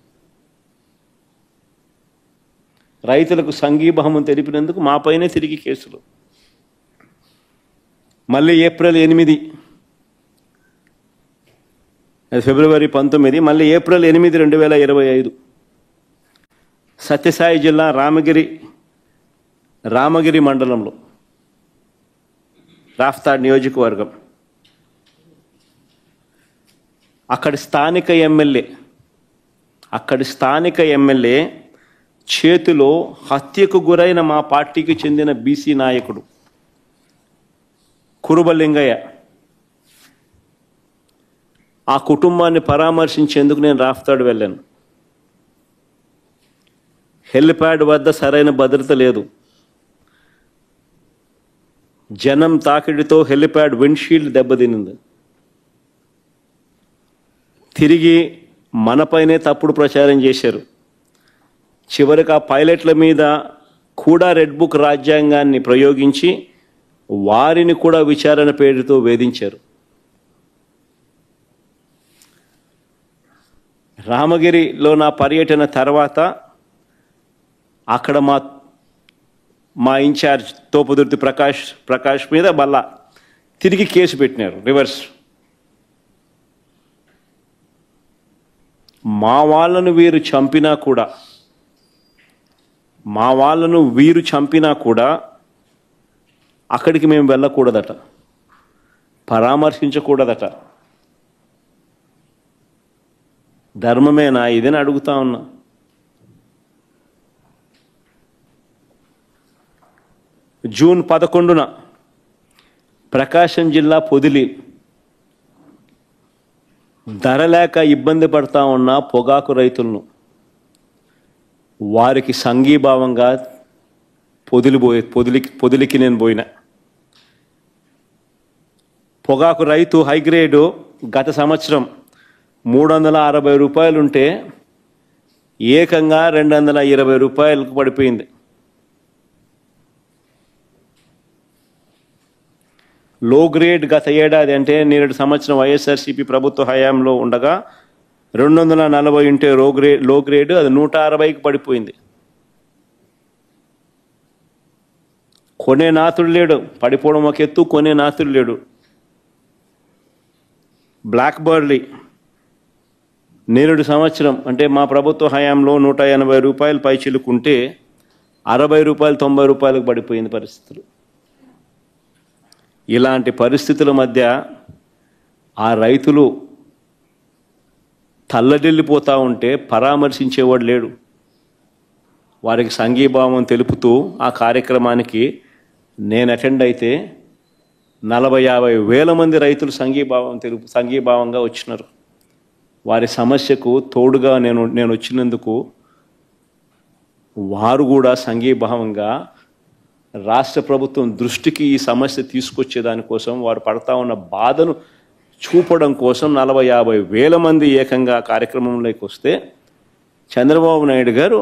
రైతులకు సంఘీభావం తెలిపినందుకు మాపైనే తిరిగి కేసులు. మళ్ళీ ఏప్రిల్ 8, ఫిబ్రవరి 19, మళ్ళీ ఏప్రిల్ 8, 2025 సత్యసాయి జిల్లా రామగిరి మండలంలో రాఫ్తాడ్ నియోజకవర్గం అక్కడి స్థానిక ఎమ్మెల్యే చేతిలో హత్యకు గురైన మా పార్టీకి చెందిన బీసీ నాయకుడు కురుబలింగయ్య ఆ కుటుంబాన్ని పరామర్శించేందుకు నేను రాఫ్తాడు వెళ్ళాను. హెలిప్యాడ్ వద్ద సరైన భద్రత లేదు. జనం తాకిడితో హెలిప్యాడ్ విండ్షీల్డ్ దెబ్బతినింది. తిరిగి మనపైనే తప్పుడు ప్రచారం చేశారు. చివరికి ఆ పైలట్ల మీద కూడా రెడ్ బుక్ రాజ్యాంగాన్ని ప్రయోగించి వారిని కూడా విచారణ పేరుతో వేధించారు. రామగిరిలో నా పర్యటన తర్వాత అక్కడ మా ఇన్ఛార్జ్ తోపుదుర్తి ప్రకాష్ మీద మళ్ళా తిరిగి కేసు పెట్టినారు రివర్స్. మా వాళ్ళను వీరు చంపినా కూడా అక్కడికి మేము వెళ్ళకూడదట, పరామర్శించకూడదట. ధర్మమేనా ఇదని అడుగుతా ఉన్నా. జూన్ 11న ప్రకాశం జిల్లా పొదిలి ధర లేక ఇబ్బంది పడతా ఉన్న పొగాకు రైతులను వారికి సంఘీభావంగా పొదిలికి నేను పోయినా. పొగాకు రైతు హైగ్రేడు గత సంవత్సరం 360 రూపాయలు ఉంటే ఏకంగా 220 రూపాయలకు పడిపోయింది. లో గ్రేడ్ గత ఏడాది అంటే నేడు సంవత్సరం వైఎస్ఆర్సీపీ ప్రభుత్వ హయాంలో ఉండగా 240 ఉంటే లో గ్రేడ్ అది 160కి పడిపోయింది. కొనే నాతుడు లేడు, పడిపోవడం ఒక ఎత్తు, కొనే నాతుడు లేడు. బ్లాక్ బర్లీ నేడు సంవత్సరం అంటే మా ప్రభుత్వ హయాంలో 180 రూపాయలు పై చిలుకుంటే 60 రూపాయలు 90 రూపాయలకు పడిపోయింది పరిస్థితులు. ఇలాంటి పరిస్థితుల మధ్య ఆ రైతులు తల్లడిల్లిపోతూ ఉంటే పరామర్శించేవాడు లేడు. వారికి సంఘీభావం తెలుపుతూ ఆ కార్యక్రమానికి నేను అటెండ్ అయితే 40-50 వేల మంది రైతులు సంఘీభావంగా వచ్చినారు. వారి సమస్యకు తోడుగా నేను వచ్చినందుకు వారు కూడా సంఘీభావంగా రాష్ట్ర ప్రభుత్వం దృష్టికి ఈ సమస్య తీసుకొచ్చేదానికోసం, వారు పడతా ఉన్న బాధను చూపడం కోసం 40-50 వేల మంది ఏకంగా కార్యక్రమంలోకి వస్తే చంద్రబాబు నాయుడు గారు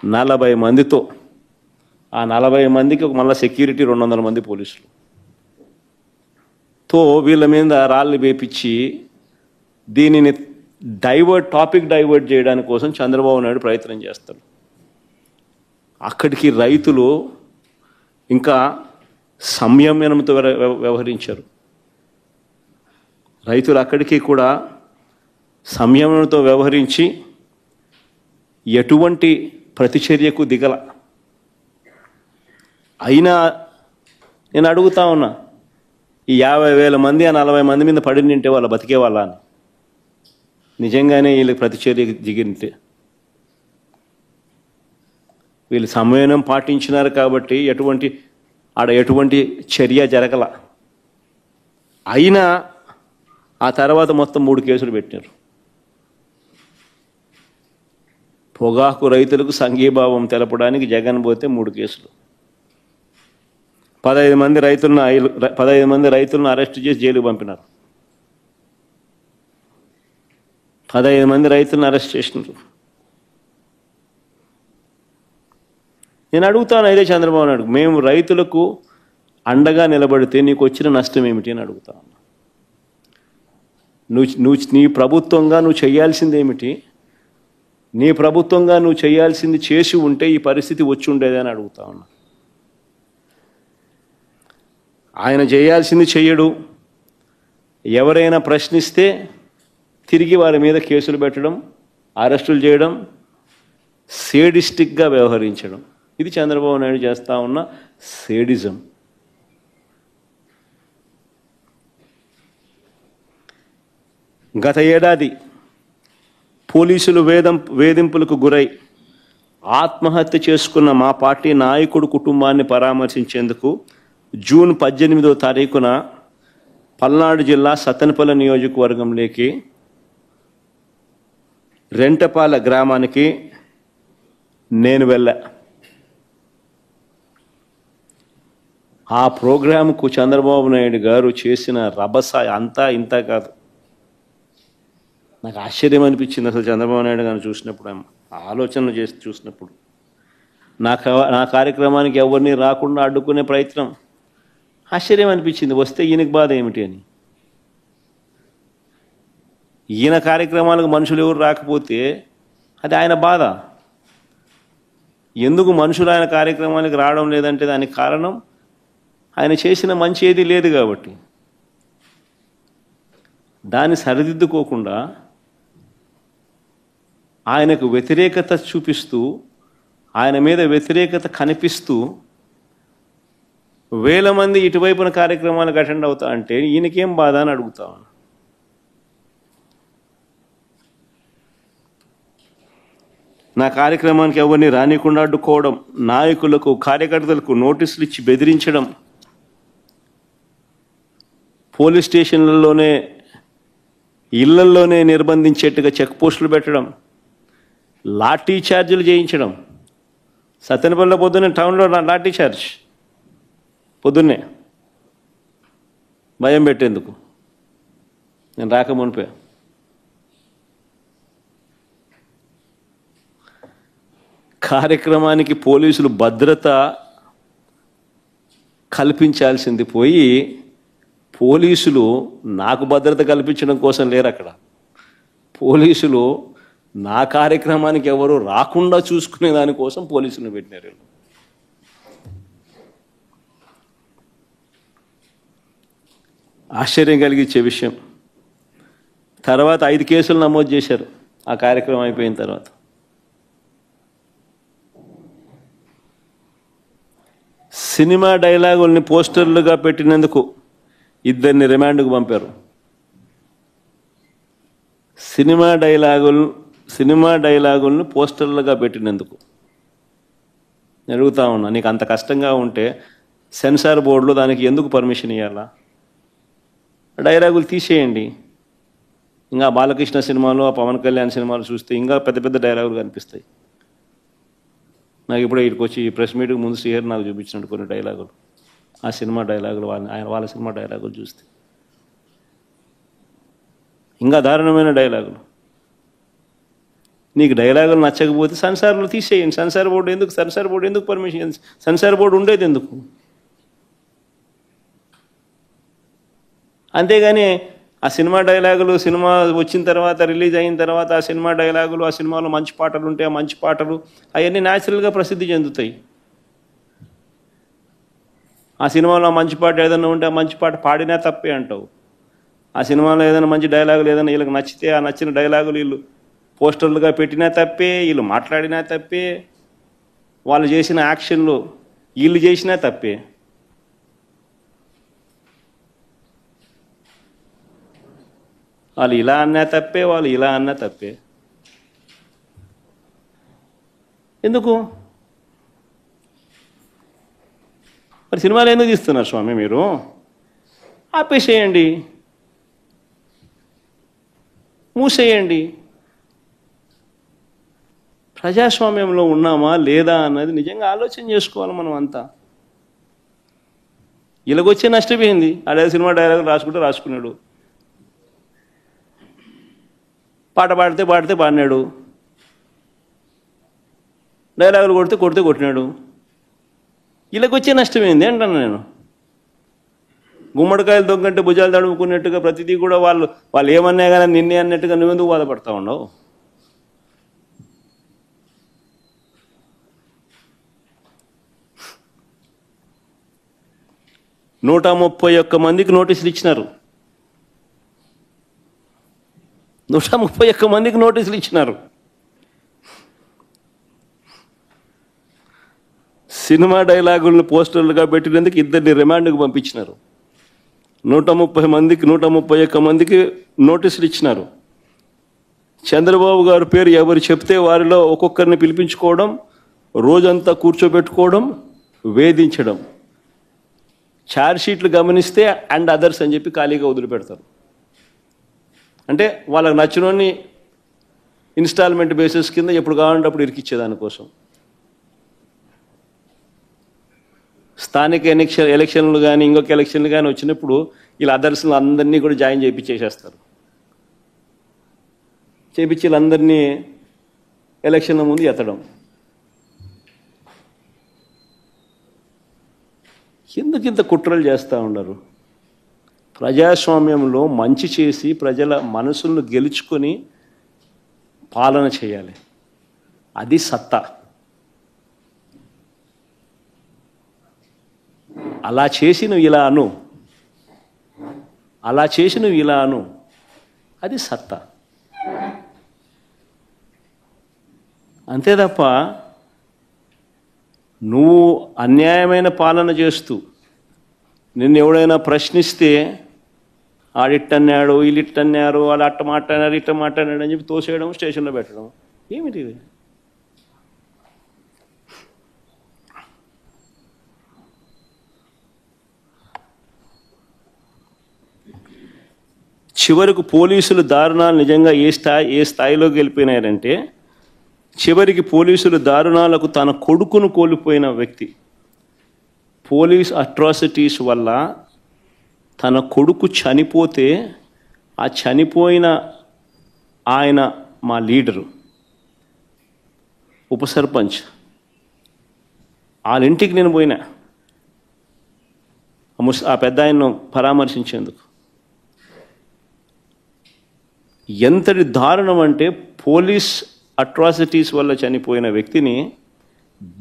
40 మందితో, ఆ 40 మందికి మళ్ళీ సెక్యూరిటీ 200 మంది పోలీసులు తో వీళ్ళ మీద రాళ్ళు వేపించి దీనిని టాపిక్ డైవర్ట్ చేయడానికి కోసం చంద్రబాబు నాయుడు ప్రయత్నం చేస్తారు. అక్కడికి రైతులు ఇంకా సంయమనంతో వ్యవహరించారు. రైతులు అక్కడికి కూడా సంయమనంతో వ్యవహరించి ఎటువంటి ప్రతిచర్యకు దిగల. అయినా నేను అడుగుతా ఉన్నా, ఈ 50,000 మంది ఆ 40 మంది మీద పడి నింటే వాళ్ళు బతికే వాళ్ళ అని, నిజంగానే వీళ్ళకి ప్రతిచర్యకు దిగింటే. వీళ్ళు సంయమనం పాటించినారు కాబట్టి ఎటువంటి చర్య జరగల. అయినా ఆ తర్వాత మొత్తం 3 కేసులు పెట్టారు. పొగాకు రైతులకు సంఘీభావం తెలపడానికి జగన్ పోతే 3 కేసులు, 15 మంది రైతులను అరెస్ట్ చేసి జైలుకు పంపినారు. 15 మంది రైతులను అరెస్ట్ చేసినారు. నేను అడుగుతాను, ఇదే చంద్రబాబు నాయుడు, మేము రైతులకు అండగా నిలబడితే నీకు వచ్చిన నష్టం ఏమిటి అని అడుగుతాను. నీ ప్రభుత్వంగా నువ్వు చేయాల్సింది ఏమిటి? నీ ప్రభుత్వంగా నువ్వు చేయాల్సింది చేసి ఉంటే ఈ పరిస్థితి వచ్చి ఉండేదని అడుగుతా ఉన్నా. ఆయన చేయాల్సింది చెయ్యడు. ఎవరైనా ప్రశ్నిస్తే తిరిగి వారి మీద కేసులు పెట్టడం, అరెస్టులు చేయడం, సేడిస్టిక్గా వ్యవహరించడం, ఇది చంద్రబాబు నాయుడు చేస్తూ ఉన్న సేడిజం. గత ఏడాది పోలీసులు వేధింపులకు గురై ఆత్మహత్య చేసుకున్న మా పార్టీ నాయకుడు కుటుంబాన్ని పరామర్శించేందుకు జూన్ 18వ తారీఖున పల్నాడు జిల్లా సత్తెనపల్లి నియోజకవర్గంలోకి రెంటపాల గ్రామానికి నేను వెళ్ళా. ఆ ప్రోగ్రాంకు చంద్రబాబు నాయుడు గారు చేసిన రభస అంతా ఇంత కాదు. నాకు ఆశ్చర్యం అనిపించింది అసలు చంద్రబాబు నాయుడు గారిని చూసినప్పుడు, ఆలోచన చేసి చూసినప్పుడు. నా కార్యక్రమానికి ఎవరిని రాకుండా అడ్డుకునే ప్రయత్నం ఆశ్చర్యం అనిపించింది. వస్తే ఈయనకి బాధ ఏమిటి అని. ఈయన కార్యక్రమాలకు మనుషులు ఎవరు రాకపోతే అది ఆయన బాధ. ఎందుకు మనుషులు ఆయన కార్యక్రమానికి రావడం లేదంటే దానికి కారణం ఆయన చేసిన మంచి ఏది లేదు కాబట్టి. దాన్ని సరిదిద్దుకోకుండా ఆయనకు వ్యతిరేకత చూపిస్తూ, ఆయన మీద వ్యతిరేకత కనిపిస్తూ వేల మంది ఇటువైపున కార్యక్రమాలకు అటెండ్ అవుతా అంటే ఈయనకేం బాధ అని అడుగుతా. నా కార్యక్రమానికి ఎవరిని రానికుండా అడ్డుకోవడం, నాయకులకు కార్యకర్తలకు నోటీసులు ఇచ్చి బెదిరించడం, పోలీస్ స్టేషన్లలోనే ఇళ్లల్లోనే నిర్బంధించేట్టుగా చెక్ పోస్టులు పెట్టడం, లాఠీ ఛార్జీలు చేయించడం. సత్తెనపల్లిలో పొద్దున్నే టౌన్లో లాఠీ ఛార్జ్, పొద్దున్నే భయం పెట్టేందుకు. నేను రాకమునిపే కార్యక్రమానికి పోలీసులు భద్రత కల్పించాల్సింది పోయి పోలీసులు నాకు భద్రత కల్పించడం కోసం లేరు అక్కడ. పోలీసులు నా కార్యక్రమానికి ఎవరు రాకుండా చూసుకునే దానికోసం పోలీసులను పెట్టినారు. ఆశ్చర్యం కలిగించే విషయం. తర్వాత 5 కేసులు నమోదు చేశారు ఆ కార్యక్రమం అయిపోయిన తర్వాత. సినిమా డైలాగుల్ని పోస్టర్లుగా పెట్టినందుకు 2 రిమాండ్కు పంపారు. సినిమా డైలాగులను పోస్టర్లుగా పెట్టినందుకు. అడుగుతా ఉన్నా, నీకు అంత కష్టంగా ఉంటే సెన్సార్ బోర్డులో దానికి ఎందుకు పర్మిషన్ ఇవ్వాలా? డైలాగులు తీసేయండి. ఇంకా బాలకృష్ణ సినిమాలు, ఆ పవన్ కళ్యాణ్ సినిమాలు చూస్తే ఇంకా పెద్ద పెద్ద డైలాగులు కనిపిస్తాయి. నాకు ఇప్పుడే ఇక్కడికి వచ్చి ప్రెస్ మీట్కి ముందు శ్రీహరి నాకు చూపించినట్టు కొన్ని డైలాగులు, ఆ సినిమా డైలాగులు, వాళ్ళ సినిమా డైలాగులు చూస్తే ఇంకా దారుణమైన డైలాగులు. నీకు డైలాగులు నచ్చకపోతే సెన్సార్లు తీసేయండి. సెన్సార్ బోర్డు ఎందుకు పర్మిషన్? సెన్సార్ బోర్డు ఉండేది ఎందుకు? అంతేగాని ఆ సినిమా డైలాగులు సినిమా వచ్చిన తర్వాత రిలీజ్ అయిన తర్వాత ఆ సినిమా డైలాగులు ఆ సినిమాలో మంచి పాటలు ఉంటే ఆ మంచి పాటలు అవన్నీ న్యాచురల్గా ప్రసిద్ధి చెందుతాయి. ఆ సినిమాలో మంచి పాట ఏదైనా ఉంటే ఆ మంచి పాట పాడినా తప్పే అంటావు. ఆ సినిమాలో ఏదైనా మంచి డైలాగులు ఏదైనా వీళ్ళకి నచ్చితే ఆ నచ్చిన డైలాగులు వీళ్ళు పోస్టర్లుగా పెట్టినా తప్పే, వీళ్ళు మాట్లాడినా తప్పే, వాళ్ళు చేసిన యాక్షన్లు వీళ్ళు చేసినా తప్పే. వాళ్ళు ఇలా అన్నా తప్పే, వాళ్ళు ఇలా అన్నా తప్పే. ఎందుకు మరి సినిమాలు ఎందుకు తీస్తున్నారు స్వామి? మీరు ఆపేసేయండి, మూసేయండి. ప్రజాస్వామ్యంలో ఉన్నామా లేదా అన్నది నిజంగా ఆలోచన చేసుకోవాలి మనం అంతా. ఇలాగొచ్చే నష్టపోయింది. అదే సినిమా డైలాగులు రాసుకున్నాడు, పాట పాడితే పాడినాడు, డైలాగులు కొడితే కొట్టినాడు. ఇలాగొచ్చే నష్టమైంది అంటాను నేను. గుమ్మడికాయలు దొంగంటే భుజాలు తడుముకున్నట్టుగా ప్రతిదీ కూడా వాళ్ళు ఏమన్నా కానీ నిన్నే అన్నట్టుగా నువ్వెందుకు బాధపడతా ఉండవు? నూట 131 మందికి నోటీసులు ఇచ్చినారు. 131 మందికి నోటీసులు ఇచ్చినారు. సినిమా డైలాగులను పోస్టర్లుగా పెట్టినందుకు 2 రిమాండ్కి పంపించినారు. 131 మందికి నోటీసులు ఇచ్చినారు. చంద్రబాబు గారి పేరు ఎవరు చెప్తే వారిలో ఒక్కొక్కరిని పిలిపించుకోవడం, రోజంతా కూర్చోబెట్టుకోవడం, వేధించడం. ఛార్జ్షీట్లు గమనిస్తే అండ్ అదర్స్ అని చెప్పి ఖాళీగా వదిలిపెడతారు. అంటే వాళ్ళకి నచ్చినోని ఇన్స్టాల్మెంట్ బేసిస్ కింద ఎప్పుడు కావాలంటే అప్పుడు ఇరికిచ్చేదానికోసం. స్థానిక ఎలక్షన్లు కానీ ఇంకొక ఎలక్షన్లు కానీ వచ్చినప్పుడు వీళ్ళ అదర్స్లు అందరినీ కూడా జాయిన్ చేయించేసేస్తారు. చేయించి వీళ్ళందరినీ ఎలక్షన్ల ముందు ఎత్తడం. ఎందుకు ఇంత కుట్రలు చేస్తూ ఉండరు? ప్రజాస్వామ్యంలో మంచి చేసి ప్రజల మనసులను గెలుచుకొని పాలన చేయాలి. అది సత్తా. అలా చేసి నువ్వు ఇలా అను, అది సత్తా. అంతే తప్ప నువ్వు అన్యాయమైన పాలన చేస్తూ నిన్ను ఎవడైనా ప్రశ్నిస్తే ఆడిట్టన్నాడు, వీళ్ళిట్టన్నారు, వాళ్ళు అట్ట మాట్లాడారు, ఇట్ట మాట్లాడాడు అని చెప్పి తోసేయడం, స్టేషన్లో పెట్టడం. ఏమిటి ఇది? చివరకు పోలీసులు దారుణాలు నిజంగా ఏ స్థాయిలోకి వెళ్ళిపోయినారంటే, చివరికి పోలీసులు దారుణాలకు తన కొడుకును కోల్పోయిన వ్యక్తి. పోలీస్ అట్రాసిటీస్ వల్ల తన కొడుకు చనిపోతే ఆ చనిపోయిన ఆయన మా లీడరు, ఉప సర్పంచ్, వాళ్ళ ఇంటికి నేను పోయినా ఆ పెద్ద ఆయన్ను పరామర్శించేందుకు. ఎంతటి దారుణం అంటే, పోలీస్ అట్రాసిటీస్ వల్ల చనిపోయిన వ్యక్తిని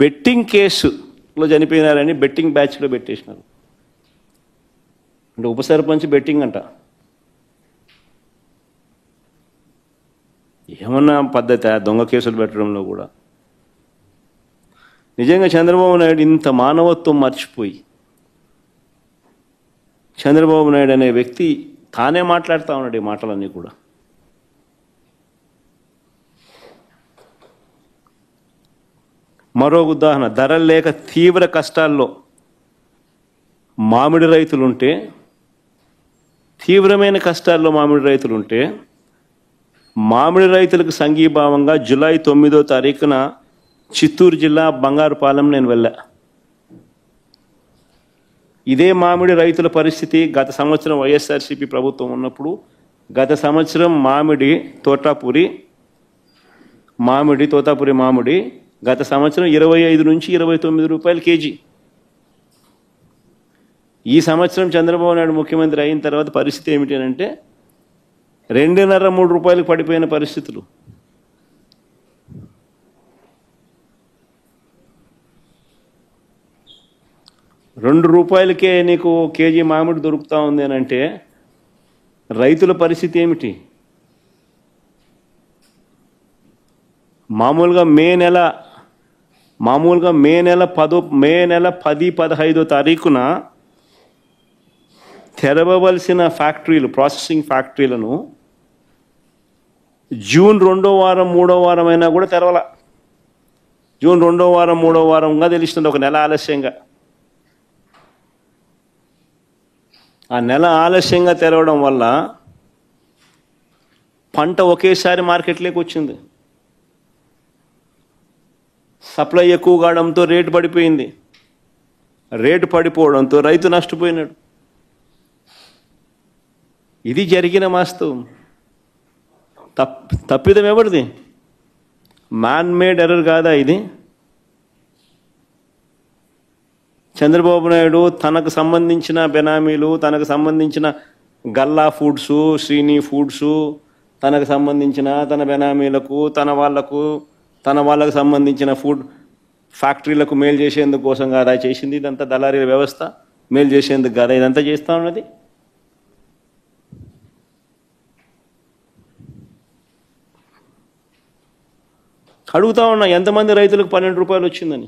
బెట్టింగ్ కేసులో చనిపోయినారని బెట్టింగ్ బ్యాచ్లో పెట్టేసినారు. అంటే ఉప సర్పంచ్ బెట్టింగ్ అంట. ఏమన్నా పద్ధతి దొంగ కేసులు పెట్టడంలో కూడా? నిజంగా చంద్రబాబు నాయుడు ఇంత మానవత్వం మర్చిపోయి, చంద్రబాబు నాయుడు అనే వ్యక్తి తానే మాట్లాడుతూ ఉన్నాడు ఈ మాటలన్నీ కూడా. మరో ఉదాహరణ, ధరలు లేక తీవ్ర కష్టాల్లో మామిడి రైతులుంటే, తీవ్రమైన కష్టాల్లో మామిడి రైతులుంటే, మామిడి రైతులకు సంఘీభావంగా జూలై 9వ తారీఖున చిత్తూరు జిల్లా బంగారుపాలెం నేను వెళ్ళా. ఇదే మామిడి రైతుల పరిస్థితి గత సంవత్సరం వైఎస్ఆర్సీపీ ప్రభుత్వం ఉన్నప్పుడు, గత సంవత్సరం మామిడి తోటాపూరి మామిడి, తోతాపురి మామిడి గత సంవత్సరం 25 నుంచి 29 రూపాయలు కేజీ. ఈ సంవత్సరం చంద్రబాబు నాయుడు ముఖ్యమంత్రి అయిన తర్వాత పరిస్థితి ఏమిటి అంటే 2.5-3 రూపాయలకు పడిపోయిన పరిస్థితులు. ₹2 నీకు కేజీ మామిడి దొరుకుతా ఉంది అని అంటే రైతుల పరిస్థితి ఏమిటి? మామూలుగా మే నెల 10-15 తారీఖున తెరవవలసిన ఫ్యాక్టరీలు, ప్రాసెసింగ్ ఫ్యాక్టరీలను జూన్ 2వ వారం 3వ వారం అయినా కూడా తెరవాల. జూన్ 2వ వారం 3వ వారంగా తెలుస్తుంది, ఒక నెల ఆలస్యంగా. ఆ నెల ఆలస్యంగా తెరవడం వల్ల పంట ఒకేసారి మార్కెట్లోకి వచ్చింది. సప్లై ఎక్కువ కావడంతో రేటు పడిపోయింది. రేటు పడిపోవడంతో రైతు నష్టపోయినాడు. ఇది జరిగిన వాస్తవం. తప్పిదం ఎవరిది? మ్యాన్ మేడ్ ఎర్రర్ కాదా ఇది? చంద్రబాబు నాయుడు తనకు సంబంధించిన బెనామీలు, తనకు సంబంధించిన గల్లా ఫుడ్స్, శ్రీని ఫుడ్స్, తనకు సంబంధించిన తన బెనామీలకు, తన వాళ్ళకు సంబంధించిన ఫుడ్ ఫ్యాక్టరీలకు మేలు చేసేందుకు కోసం కాదా చేసింది ఇదంతా? దళారీల వ్యవస్థ మేలు చేసేందుకు కాదా ఇదంతా చేస్తూ ఉన్నది? అడుగుతా ఉన్నా, ఎంతమంది రైతులకు ₹12 వచ్చిందని?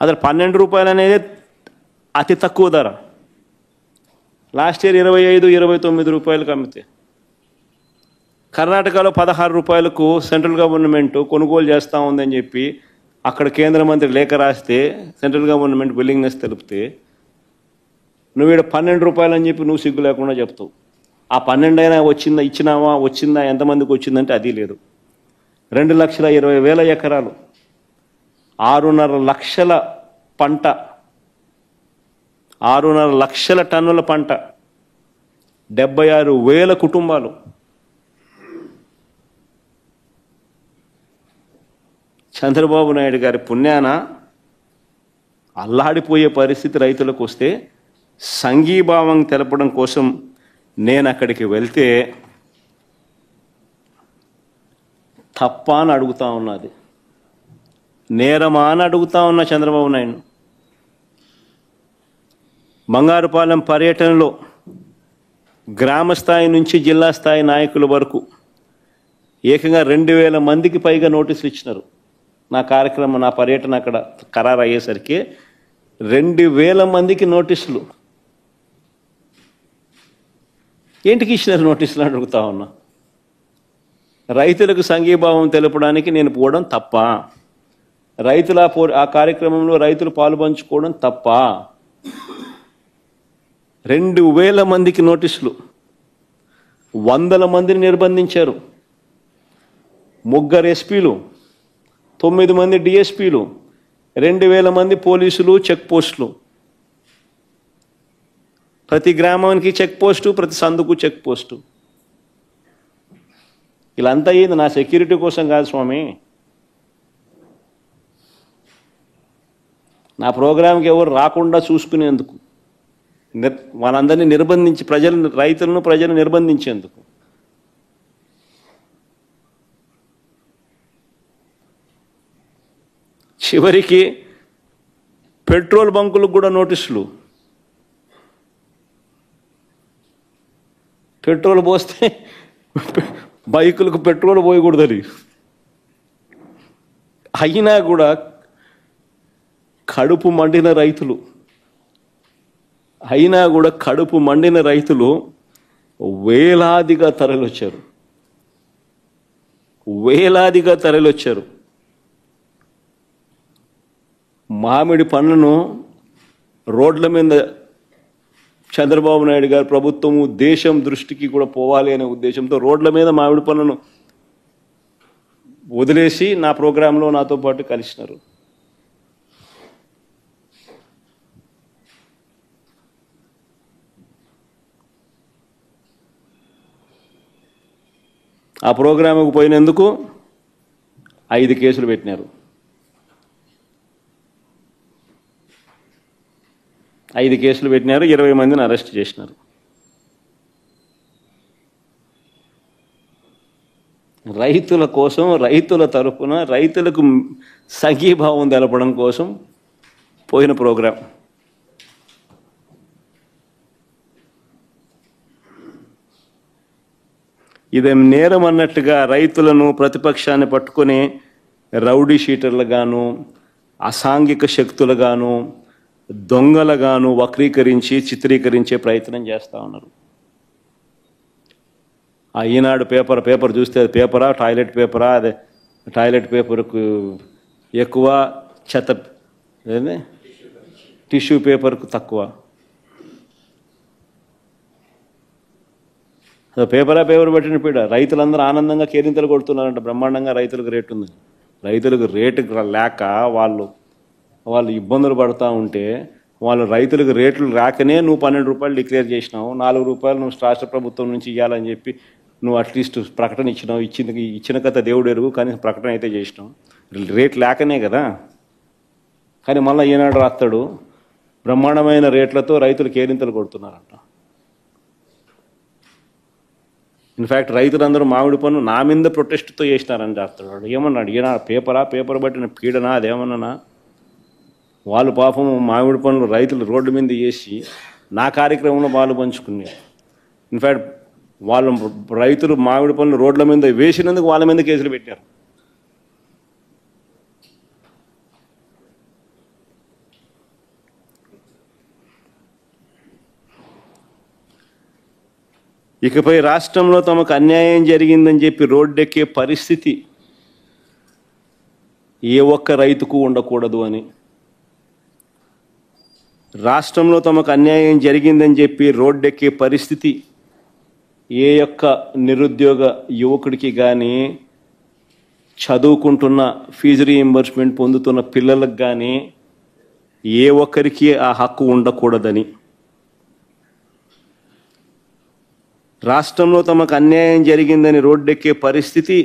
అసలు ₹12 అనేది అతి తక్కువ ధర. లాస్ట్ ఇయర్ 25-29 రూపాయలకు అమ్మితే, కర్ణాటకలో ₹16 సెంట్రల్ గవర్నమెంట్ కొనుగోలు చేస్తూ ఉందని చెప్పి అక్కడ కేంద్ర మంత్రి లేఖ రాస్తే సెంట్రల్ గవర్నమెంట్ విల్లింగ్నెస్ తెలిపితే నువ్వు ఇక్కడ ₹12 అని చెప్పి నువ్వు సిగ్గు లేకుండా చెప్తావు. ఆ 12 అయినా వచ్చిందా ఎంతమందికి వచ్చిందంటే అది లేదు. 2,20,000 ఎకరాలు, 6.5 లక్షల పంట, 6.5 లక్షల టన్నుల పంట, 76,000 కుటుంబాలు. చంద్రబాబు నాయుడు గారి పుణ్యాన అల్లాడిపోయే పరిస్థితి రైతులకు వస్తే సంఘీభావం తెలపడం కోసం నేను అక్కడికి వెళ్తే తప్ప అని అడుగుతా ఉన్నది, నేరమా అని అడుగుతా ఉన్నా చంద్రబాబు నాయుడు. బంగారుపాలెం పర్యటనలో గ్రామ స్థాయి నుంచి జిల్లా స్థాయి నాయకుల వరకు ఏకంగా 2,000 మందికి పైగా నోటీసులు ఇచ్చినారు. నా పర్యటన అక్కడ ఖరారు అయ్యేసరికి 2,000 మందికి నోటీసులు. ఏంటికి ఇచ్చినారు నోటీసులు అడుగుతా ఉన్నా. రైతులకు సంఘీభావం తెలపడానికి నేను పోవడం తప్ప? ఆ కార్యక్రమంలో రైతులు పాలుపంచుకోవడం తప్ప? 2,000 మందికి నోటీసులు, 100 మందిని నిర్బంధించారు. 3 ఎస్పీలు, 9 మంది డిఎస్పీలు, 2,000 మంది పోలీసులు, చెక్ పోస్టులు. ప్రతి గ్రామానికి చెక్ పోస్టు, ప్రతి సందుకు చెక్ పోస్టు. ఇలాంతా ఏంది? నా సెక్యూరిటీ కోసం కాదు స్వామి. నా ప్రోగ్రాంకి ఎవరు రాకుండా చూసుకునేందుకు, వాళ్ళందరినీ నిర్బంధించి రైతులను నిర్బంధించేందుకు. చివరికి పెట్రోల్ బంకులకు కూడా నోటీసులు. పెట్రోల్ పోస్తే బైకులకు పెట్రోల్ పోయకూడదని. అయినా కూడా కడుపు మండిన రైతులు వేలాదిగా తరలివచ్చారు. మామిడి పండ్లను రోడ్ల మీద చంద్రబాబు నాయుడు గారి ప్రభుత్వము దేశం దృష్టికి కూడా పోవాలి అనే ఉద్దేశంతో రోడ్ల మీద మామిడి పండ్లను వదిలేసి నా ప్రోగ్రాంలో నాతో పాటు కలిసినారు. ఆ ప్రోగ్రాముకు పోయినందుకు 5 కేసులు పెట్టినారు. 5 కేసులు పెట్టినారు, 20 మందిని అరెస్ట్ చేసినారు. రైతుల కోసం, రైతుల తరఫున, రైతులకు సంఘీభావం తెలపడం కోసం పోయిన ప్రోగ్రాం. ఇదేం నేరం అన్నట్టుగా రైతులను, ప్రతిపక్షాన్ని పట్టుకొని రౌడీ షీటర్లుగాను, అసాంఘిక శక్తులుగాను, దొంగలుగాను వక్రీకరించి చిత్రీకరించే ప్రయత్నం చేస్తూ ఉన్నారు. ఆ ఈనాడు పేపర్ చూస్తే అది పేపరా, టాయిలెట్ పేపరా? అదే టాయిలెట్ పేపర్కు ఎక్కువ, చెత్త టిష్యూ పేపర్కు తక్కువ. పేపర్ పెట్టిన పీడ. రైతులందరూ ఆనందంగా కేరింతలు కొడుతున్నారంట, బ్రహ్మాండంగా రైతులకు రేటు ఉంది. రైతులకు రేటు లేక వాళ్ళు ఇబ్బందులు పడుతూ ఉంటే, వాళ్ళు రైతులకు రేట్లు రాకనే నువ్వు 12 రూపాయలు డిక్లేర్ చేసినావు, 4 రూపాయలు నువ్వు రాష్ట్ర ప్రభుత్వం నుంచి ఇవ్వాలని చెప్పి నువ్వు అట్లీస్ట్ ప్రకటన ఇచ్చినావు. ఇచ్చిన కథ దేవుడు ఎరుగు, కానీ ప్రకటన అయితే చేసినావు. రేట్ లేకనే కదా. కానీ మళ్ళీ ఈనాడు రాస్తాడు, బ్రహ్మాండమైన రేట్లతో రైతులు కేరింతలు కొడుతున్నారంట. ఇన్ఫ్యాక్ట్ రైతులందరూ మామిడి పన్ను నా మీద ప్రొటెస్ట్తో చేసినారని రాస్తాడు. ఏమన్నాడు ఈయన? పేపర్ పట్టిన పీడనా అదేమన్నా? వాళ్ళు పాపం మామిడి పనులు రైతులు రోడ్డు మీద చేసి నా కార్యక్రమంలో పాలు పంచుకున్నారు. ఇన్ఫ్యాక్ట్ వాళ్ళు రైతులు మామిడి పనులు రోడ్ల మీద వేసినందుకు వాళ్ళ మీద కేసులు పెట్టారు. ఇకపై రాష్ట్రంలో తమకు అన్యాయం జరిగిందని చెప్పి రోడ్డెక్కే పరిస్థితి ఏ ఒక్క రైతుకు ఉండకూడదు అని, రాష్ట్రంలో తమకు అన్యాయం జరిగిందని చెప్పి రోడ్డెక్కే పరిస్థితి ఏ యొక్క నిరుద్యోగ యువకుడికి కానీ, చదువుకుంటున్న ఫీజు రీయింబర్స్మెంట్ పొందుతున్న పిల్లలకు కానీ ఏ ఒక్కరికి ఆ హక్కు ఉండకూడదని, రాష్ట్రంలో తమకు అన్యాయం జరిగిందని రోడ్డెక్కే పరిస్థితి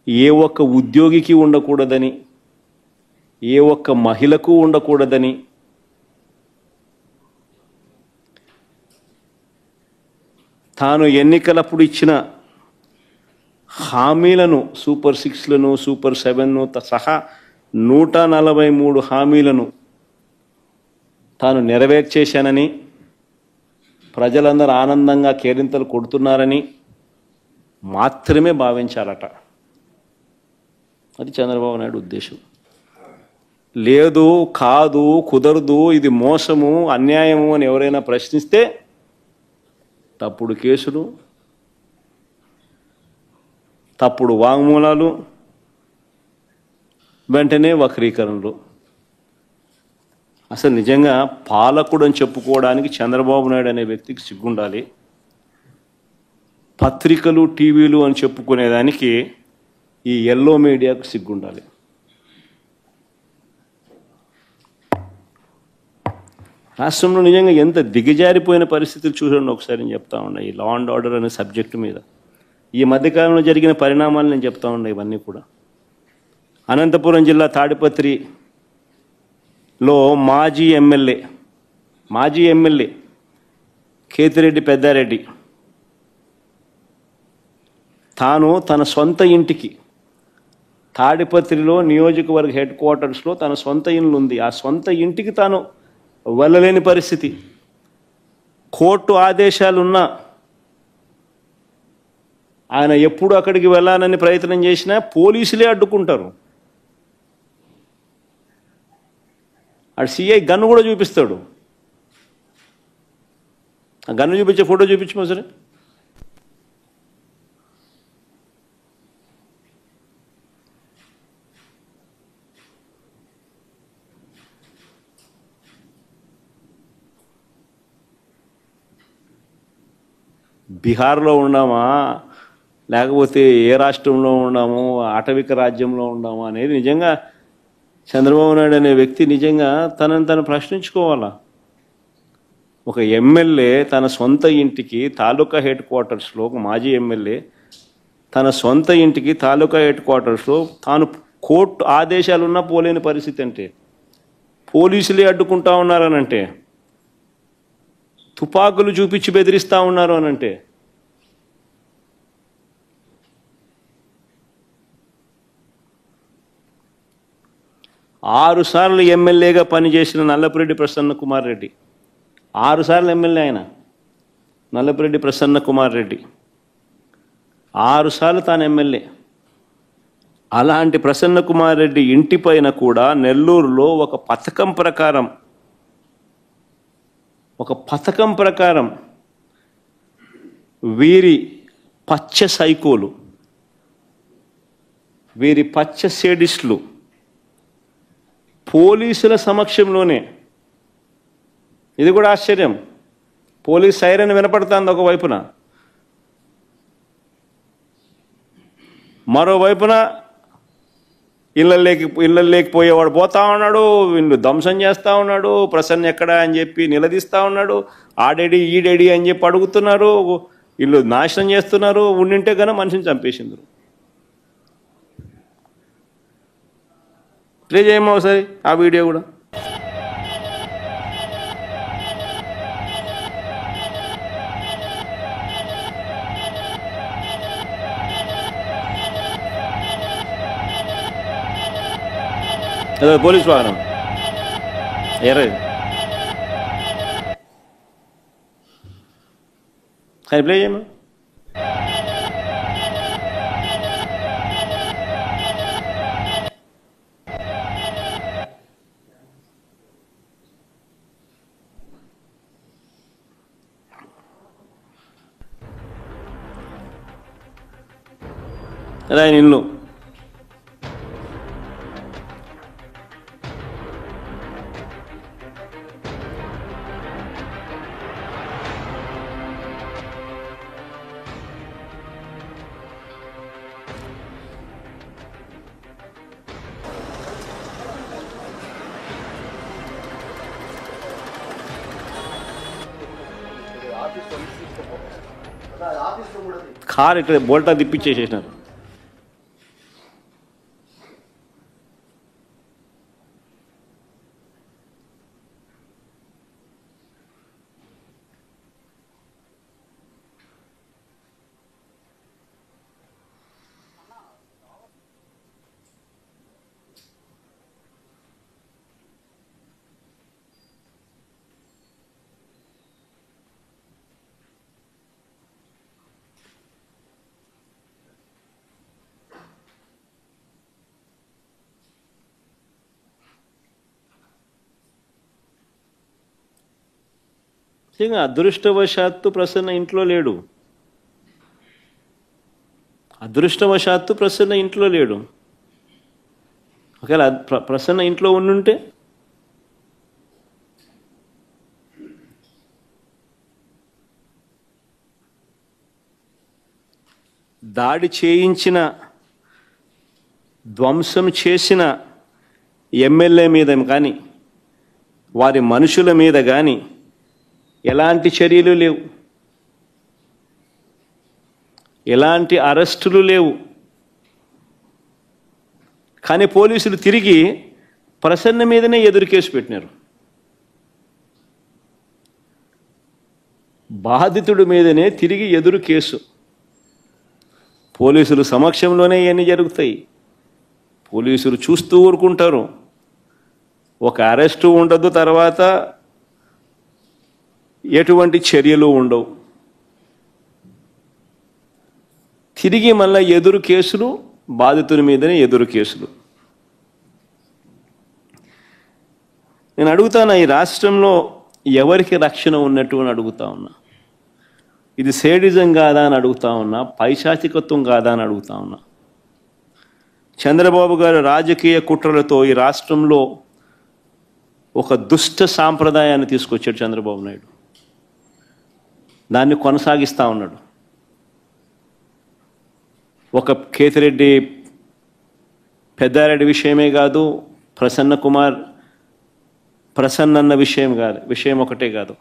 ఏ ఒక్క ఉద్యోగికి ఉండకూడదని, ఏ ఒక్క మహిళకు ఉండకూడదని, తాను ఎన్నికలప్పుడు ఇచ్చిన హామీలను, సూపర్ 6లను, సూపర్ 7ను సహా 143 హామీలను తాను నెరవేర్చేశానని, ప్రజలందరూ ఆనందంగా కేరింతలు కొడుతున్నారని మాత్రమే భావించాలట. అది చంద్రబాబు నాయుడు ఉద్దేశం. లేదు, కాదు, కుదరదు, ఇది మోసము, అన్యాయము అని ఎవరైనా ప్రశ్నిస్తే తప్పుడు కేసులు, తప్పుడు వాంగ్మూలాలు, వెంటనే వక్రీకరణలు. అసలు నిజంగా పాలకుడు అని చెప్పుకోవడానికి చంద్రబాబు నాయుడు అనే వ్యక్తికి సిగ్గుండాలి. పత్రికలు, టీవీలు అని చెప్పుకునేదానికి ఈ ఎల్లో మీడియాకు సిగ్గుండాలి. రాష్ట్రంలో నిజంగా ఎంత దిగజారిపోయిన పరిస్థితులు చూడండి ఒకసారి. నేను చెప్తా ఉన్నా ఈ లా అండ్ ఆర్డర్ అనే సబ్జెక్టు మీద ఈ మధ్యకాలంలో జరిగిన పరిణామాలు నేను చెప్తా ఉన్నా. ఇవన్నీ కూడా అనంతపురం జిల్లా తాడిపత్రిలో మాజీ ఎమ్మెల్యే కేతిరెడ్డి పెద్దారెడ్డి తాను తన సొంత ఇంటికి తాడిపత్రిలో నియోజకవర్గ హెడ్ క్వార్టర్స్లో తన సొంత ఇల్లు ఉంది. ఆ సొంత ఇంటికి తాను వెళ్ళలేని పరిస్థితి. కోర్టు ఆదేశాలున్నా ఆయన ఎప్పుడు అక్కడికి వెళ్ళాలని ప్రయత్నం చేసినా పోలీసులే అడ్డుకుంటారు. అటు సిఐ గన్ను కూడా చూపిస్తాడు. ఆ గన్ను చూపించే ఫోటో చూపించమో సరే. బీహార్లో ఉన్నామా లేకపోతే ఏ రాష్ట్రంలో ఉన్నాము, ఆటవిక రాజ్యంలో ఉన్నాము అనేది నిజంగా చంద్రబాబు నాయుడు అనే వ్యక్తి నిజంగా తనను ప్రశ్నించుకోవాలా. ఒక ఎమ్మెల్యే తన సొంత ఇంటికి తాలూకా హెడ్ క్వార్టర్స్లో ఒక మాజీ ఎమ్మెల్యే తన సొంత ఇంటికి తాలూకా హెడ్ క్వార్టర్స్లో తాను కోర్టు ఆదేశాలున్నా పోలేని పరిస్థితి అంటే, పోలీసులే అడ్డుకుంటా ఉన్నారనంటే, తుపాకులు చూపించి బెదిరిస్తూ ఉన్నారు అనంటే, ఆరు సార్లు ఎమ్మెల్యేగా పనిచేసిన నల్లపురెడ్డి ప్రసన్న కుమార్ రెడ్డి, 6 సార్లు ఎమ్మెల్యే ఆయన నల్లపురెడ్డి ప్రసన్న కుమార్ రెడ్డి, 6 సార్లు తాను ఎమ్మెల్యే. అలాంటి ప్రసన్న కుమార్ రెడ్డి ఇంటిపైన కూడా నెల్లూరులో ఒక పథకం ప్రకారం వీరి పచ్చ సైకోలు, వీరి పచ్చ సేడిస్టులు పోలీసుల సమక్షంలోనే, ఇది కూడా ఆశ్చర్యం, పోలీస్ సైరన్ వినపడుతుంది ఒకవైపున, మరోవైపున ఇళ్ళల్లోకి పోయేవాడు పోతా ఉన్నాడు, వీళ్ళు ధ్వంసం చేస్తూ ఉన్నాడు, ప్రసన్న ఎక్కడా అని చెప్పి నిలదీస్తూ ఉన్నాడు, ఆడేడి ఈడేడి అని చెప్పి అడుగుతున్నారు, వీళ్ళు నాశనం చేస్తున్నారు, ఉండింటే కన్నా మనిషిని చంపేసిండ్రు. ప్లే చేయమో ఒకసారి ఆ వీడియో కూడా. అదే పోలీస్ వాహనం ఎర్ర కానీ ప్లే చేయమా. అదే ఆయన ఇల్లు. కారు ఇక్కడ బోల్టా తిప్పించేసేసినారు. నిజంగా అదృష్టవశాత్తు ప్రసన్న ఇంట్లో లేడు. అదృష్టవశాత్తు ప్రసన్న ఇంట్లో లేడు. ఒకవేళ ప్రసన్న ఇంట్లో ఉండుంటే దాడి చేయించిన, ధ్వంసం చేసిన ఎమ్మెల్యే మీద కానీ వారి మనుషుల మీద కానీ ఎలాంటి చర్యలు లేవు, ఎలాంటి అరెస్టులు లేవు. కానీ పోలీసులు తిరిగి ప్రసన్న మీదనే ఎదురు కేసు పెట్టినారు. బాధితుడి మీదనే తిరిగి ఎదురు కేసు. పోలీసులు సమక్షంలోనే ఇవన్నీ జరుగుతాయి. పోలీసులు చూస్తూ ఊరుకుంటారు. ఒక అరెస్టు ఉండదు, తర్వాత ఎటువంటి చర్యలు ఉండవు. తిరిగి మళ్ళీ ఎదురు కేసులు, బాధితుని మీదనే ఎదురు కేసులు. నేను అడుగుతాను, ఈ రాష్ట్రంలో ఎవరికి రక్షణ ఉన్నట్టు అని అడుగుతా ఉన్నా. ఇది సేడిజం కాదా అని అడుగుతా ఉన్నా, పైశాచికత్వం కాదా అని అడుగుతా ఉన్నా. చంద్రబాబు గారు రాజకీయ కుట్రలతో ఈ రాష్ట్రంలో ఒక దుష్ట సాంప్రదాయాన్ని తీసుకొచ్చాడు చంద్రబాబు నాయుడు. దాన్ని కొనసాగిస్తూ ఉన్నాడు. ఒక కేతిరెడ్డి పెద్దారెడ్డి విషయమే కాదు, ప్రసన్న విషయం ఒకటే కాదు,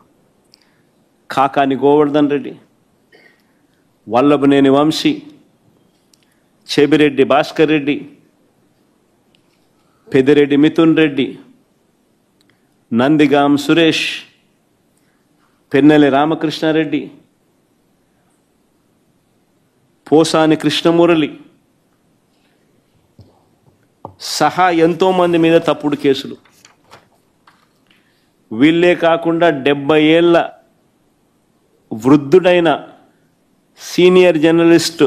కాకాని గోవర్ధన్ రెడ్డి, వల్లభనేని వంశీ, చెబిరెడ్డి భాస్కర్ రెడ్డి, పెద్దిరెడ్డి మిథున్ రెడ్డి, నందిగాం సురేష్, పెన్నెల రామకృష్ణారెడ్డి, పోసాని కృష్ణమురళి సహా ఎంతోమంది మీద తప్పుడు కేసులు. వీళ్ళే కాకుండా 70 ఏళ్ల వృద్ధుడైన సీనియర్ జర్నలిస్ట్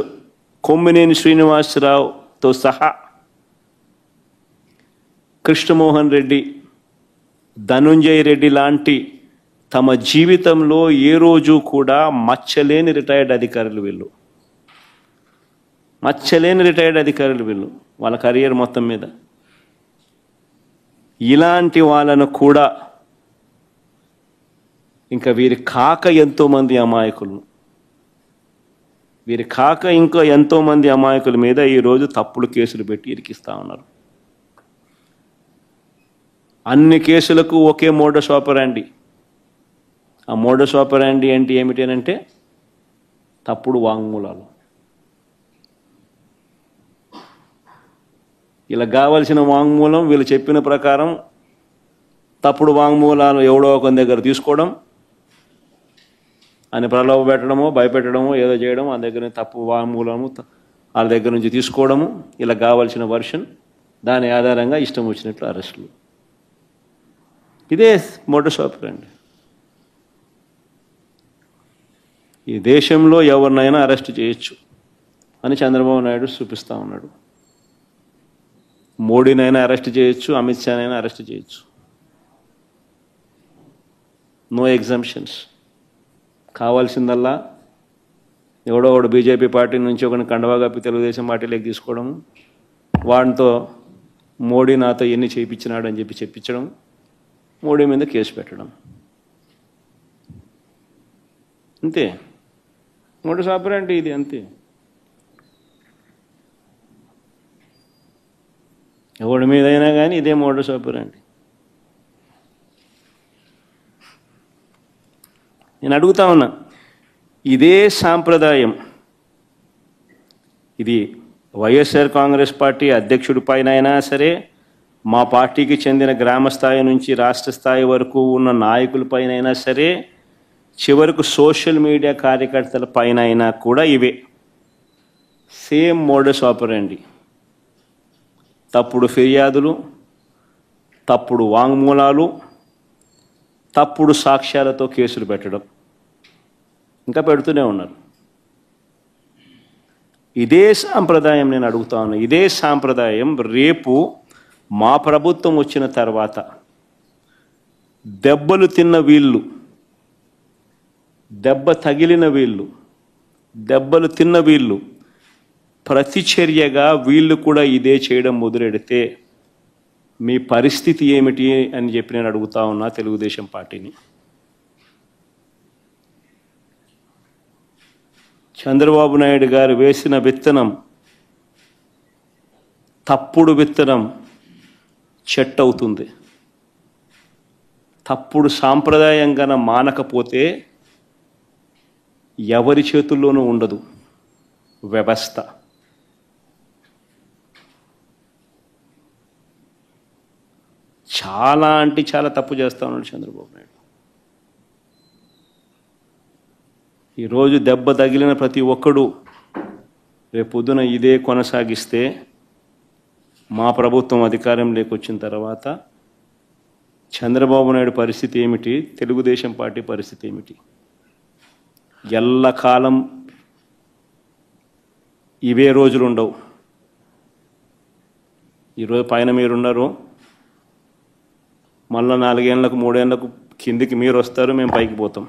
కొమ్మినేని శ్రీనివాసరావుతో సహా కృష్ణమోహన్ రెడ్డి, ధనుంజయ రెడ్డి లాంటి తమ జీవితంలో ఏ రోజు కూడా మచ్చలేని రిటైర్డ్ అధికారులు వీళ్ళు. మచ్చలేని రిటైర్డ్ అధికారులు వీళ్ళు వాళ్ళ కెరియర్ మొత్తం మీద. ఇలాంటి వాళ్ళను కూడా ఇంకా వీరి కాక ఎంతోమంది అమాయకులు, వీరి కాక ఇంకా ఎంతోమంది అమాయకుల మీద ఈరోజు తప్పుడు కేసులు పెట్టి ఇరికిస్తూ ఉన్నారు. అన్ని కేసులకు ఒకే మోడస్ ఆపరాండి. ఆ మోడస్ ఆపరాండి అంటే ఏమిటి అంటే తప్పుడు వాంగ్మూలాలు. ఇలా కావాల్సిన వాంగ్మూలం వీళ్ళు చెప్పిన ప్రకారం తప్పుడు వాంగ్మూలాలు ఎవడో ఒక దగ్గర తీసుకోవడం, అని ప్రలోభ పెట్టడమో భయపెట్టడమో ఏదో చేయడం, ఆ దగ్గర తప్పు వాంగ్మూలము వాళ్ళ దగ్గర నుంచి తీసుకోవడము, ఇలా కావాల్సిన వర్షన్, దాని ఆధారంగా ఇష్టం వచ్చినట్లు అరెస్టులు. ఇదే మోడస్ ఆపరాండి. ఈ దేశంలో ఎవరినైనా అరెస్ట్ చేయొచ్చు అని చంద్రబాబు నాయుడు చూపిస్తూ ఉన్నాడు. మోడీనైనా అరెస్ట్ చేయొచ్చు, అమిత్ షానైనా అరెస్ట్ చేయొచ్చు. No exemptions. కావాల్సిందల్లా ఎవడో ఒకడు బీజేపీ పార్టీ నుంచి ఒకరిని కండవా కప్పి తెలుగుదేశం పార్టీలోకి తీసుకోవడం, వాడితో మోడీ నాతో ఎన్ని చేయించినాడు అని చెప్పి చెప్పించడం, మోడీ మీద కేసు పెట్టడం, అంతే. మోడస్ ఆపరాండి ఇది, అంతే. ఎవడి మీదైనా కానీ ఇదే మోడస్ ఆపరాండి. నేను అడుగుతా ఉన్నా, ఇదే సాంప్రదాయం ఇది వైఎస్ఆర్ కాంగ్రెస్ పార్టీ అధ్యక్షుడి పైన అయినా సరే, మా పార్టీకి చెందిన గ్రామ స్థాయి నుంచి రాష్ట్ర స్థాయి వరకు ఉన్న నాయకుల పైన అయినా సరే, చివరకు సోషల్ మీడియా కార్యకర్తల పైన అయినా కూడా ఇవే సేమ్ మోడస్ ఆపరాండి. తప్పుడు ఫిర్యాదులు, తప్పుడు వాంగ్మూలాలు, తప్పుడు సాక్ష్యాలతో కేసులు పెట్టడం, ఇంకా పెడుతూనే ఉన్నారు. ఇదే సాంప్రదాయం నేను అడుగుతా ఉన్నా, ఇదే సాంప్రదాయం రేపు మా ప్రభుత్వం వచ్చిన తర్వాత దెబ్బలు తిన్న వీళ్ళు, దెబ్బ తగిలిన వీళ్ళు, దెబ్బలు తిన్న వీళ్ళు ప్రతిచర్యగా వీళ్ళు కూడా ఇదే చేయడం మొదలెడితే మీ పరిస్థితి ఏమిటి అని చెప్పి నేను అడుగుతా ఉన్నా తెలుగుదేశం పార్టీని. చంద్రబాబు నాయుడు గారు వేసిన విత్తనం, తప్పుడు విత్తనం చెట్టు అవుతుంది. తప్పుడు సాంప్రదాయంగా మానకపోతే ఎవరి చేతుల్లోనూ ఉండదు వ్యవస్థ. చాలా అంటే చాలా తప్పు చేస్తా ఉన్నాడు చంద్రబాబు నాయుడు. ఈరోజు దెబ్బ తగిలిన ప్రతి ఒక్కడు రేపు పొద్దున ఇదే కొనసాగిస్తే మా ప్రభుత్వం అధికారంలోకి వచ్చిన తర్వాత చంద్రబాబు నాయుడు పరిస్థితి ఏమిటి, తెలుగుదేశం పార్టీ పరిస్థితి ఏమిటి? ఎల్లకాలం ఇవే రోజులు ఉండవు. ఈరోజు పైన మీరున్నారు, మళ్ళీ 4 ఏళ్ళకు 3 ఏళ్ళకు కిందికి మీరు వస్తారు, మేము పైకి పోతాం.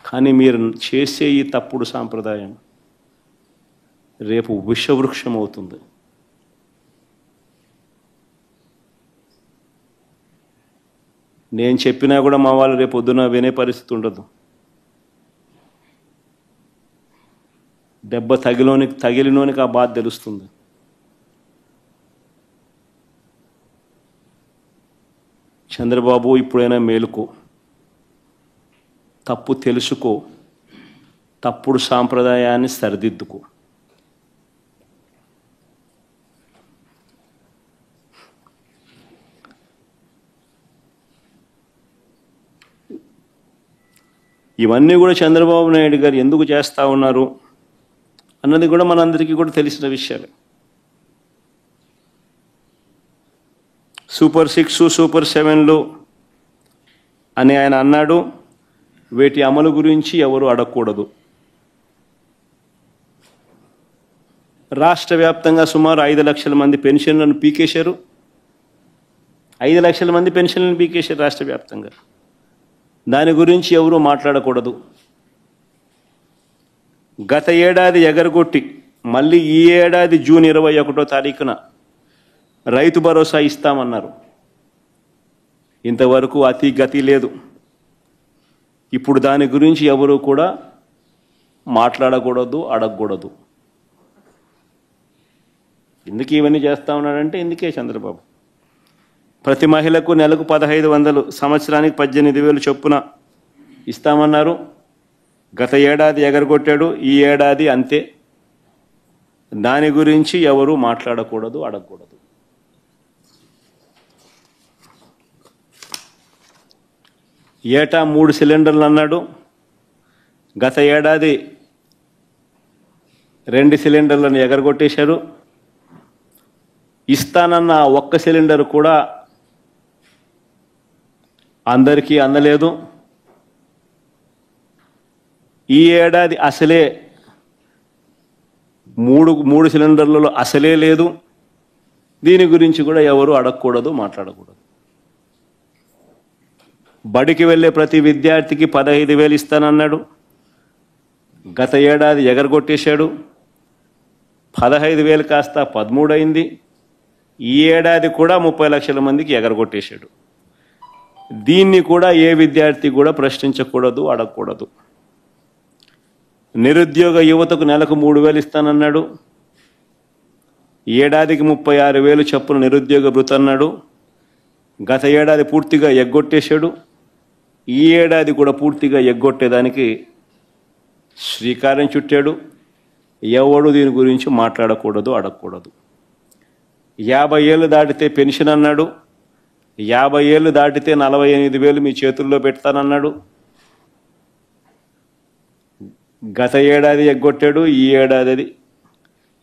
కానీ మీరు చేసే ఈ తప్పుడు సాంప్రదాయం రేపు విషవృక్షం అవుతుంది. నేను చెప్పినా కూడా మా వాళ్ళు రేపు పొద్దున వినే పరిస్థితి ఉండదు. దెబ్బ తగిలినోనికి ఆ బాధ తెలుస్తుంది. చంద్రబాబు ఇప్పుడైనా మేలుకో, తప్పు తెలుసుకో, తప్పుడు సాంప్రదాయాన్ని సరిదిద్దుకో. ఇవన్నీ కూడా చంద్రబాబు నాయుడు గారు ఎందుకు చేస్తూ ఉన్నారు అన్నది కూడా మనందరికీ కూడా తెలిసిన విషయాలే. సూపర్ 6, సూపర్ 7లు అని ఆయన అన్నాడు. వీటి అమలు గురించి ఎవరు అడగకూడదు. రాష్ట్ర వ్యాప్తంగా సుమారు 5 లక్షల మంది పెన్షన్లను పీకేశారు. 5 లక్షల మంది పెన్షన్లను పీకేశారు రాష్ట్ర వ్యాప్తంగా. దాని గురించి ఎవరు మాట్లాడకూడదు. గత ఏడాది ఎగరగొట్టి మళ్ళీ ఈ ఏడాది జూన్ 21వ తారీఖున రైతు భరోసా ఇస్తామన్నారు. ఇంతవరకు అతి గతి లేదు. ఇప్పుడు దాని గురించి ఎవరు కూడా మాట్లాడకూడదు, అడగకూడదు. ఎందుకు ఇవన్నీ చేస్తూ ఉన్నాడంటే ఇందుకే చంద్రబాబు. ప్రతి మహిళకు నెలకు 1500, సంవత్సరానికి 18,000 చొప్పున ఇస్తామన్నారు. గత ఏడాది ఎగరగొట్టాడు, ఈ ఏడాది అంతే. దాని గురించి ఎవరు మాట్లాడకూడదు, అడగకూడదు. ఏటా 3 సిలిండర్లు అన్నాడు. గత ఏడాది 2 సిలిండర్లను ఎగరగొట్టేశారు. ఇస్తానన్న ఒక్క సిలిండర్ కూడా అందరికీ అందలేదు. ఈ ఏడాది అసలే 3 సిలిండర్లలో అసలే లేదు. దీని గురించి కూడా ఎవరు అడగకూడదు, మాట్లాడకూడదు. బడికి వెళ్ళే ప్రతి విద్యార్థికి 15,000 ఇస్తానన్నాడు. గత ఏడాది ఎగరగొట్టేశాడు. 15,000 కాస్త 13 అయింది. ఈ ఏడాది కూడా 30 లక్షల మందికి ఎగరగొట్టేశాడు. దీన్ని కూడా ఏ విద్యార్థి కూడా ప్రశ్నించకూడదు, అడగకూడదు. నిరుద్యోగ యువతకు నెలకు 3,000 ఇస్తానన్నాడు. ఏడాదికి 36,000 చొప్పున నిరుద్యోగ భృతి అన్నాడు. గత ఏడాది పూర్తిగా ఎగ్గొట్టేశాడు. ఈ ఏడాది కూడా పూర్తిగా ఎగ్గొట్టేదానికి శ్రీకారం చుట్టాడు. ఎవడు దీని గురించి మాట్లాడకూడదు, అడగకూడదు. 50 ఏళ్ళు దాటితే పెన్షన్ అన్నాడు. 50 ఏళ్ళు దాటితే 48,000 మీ చేతుల్లో పెడతానన్నాడు. గత ఏడాది ఎగ్గొట్టాడు. ఈ ఏడాది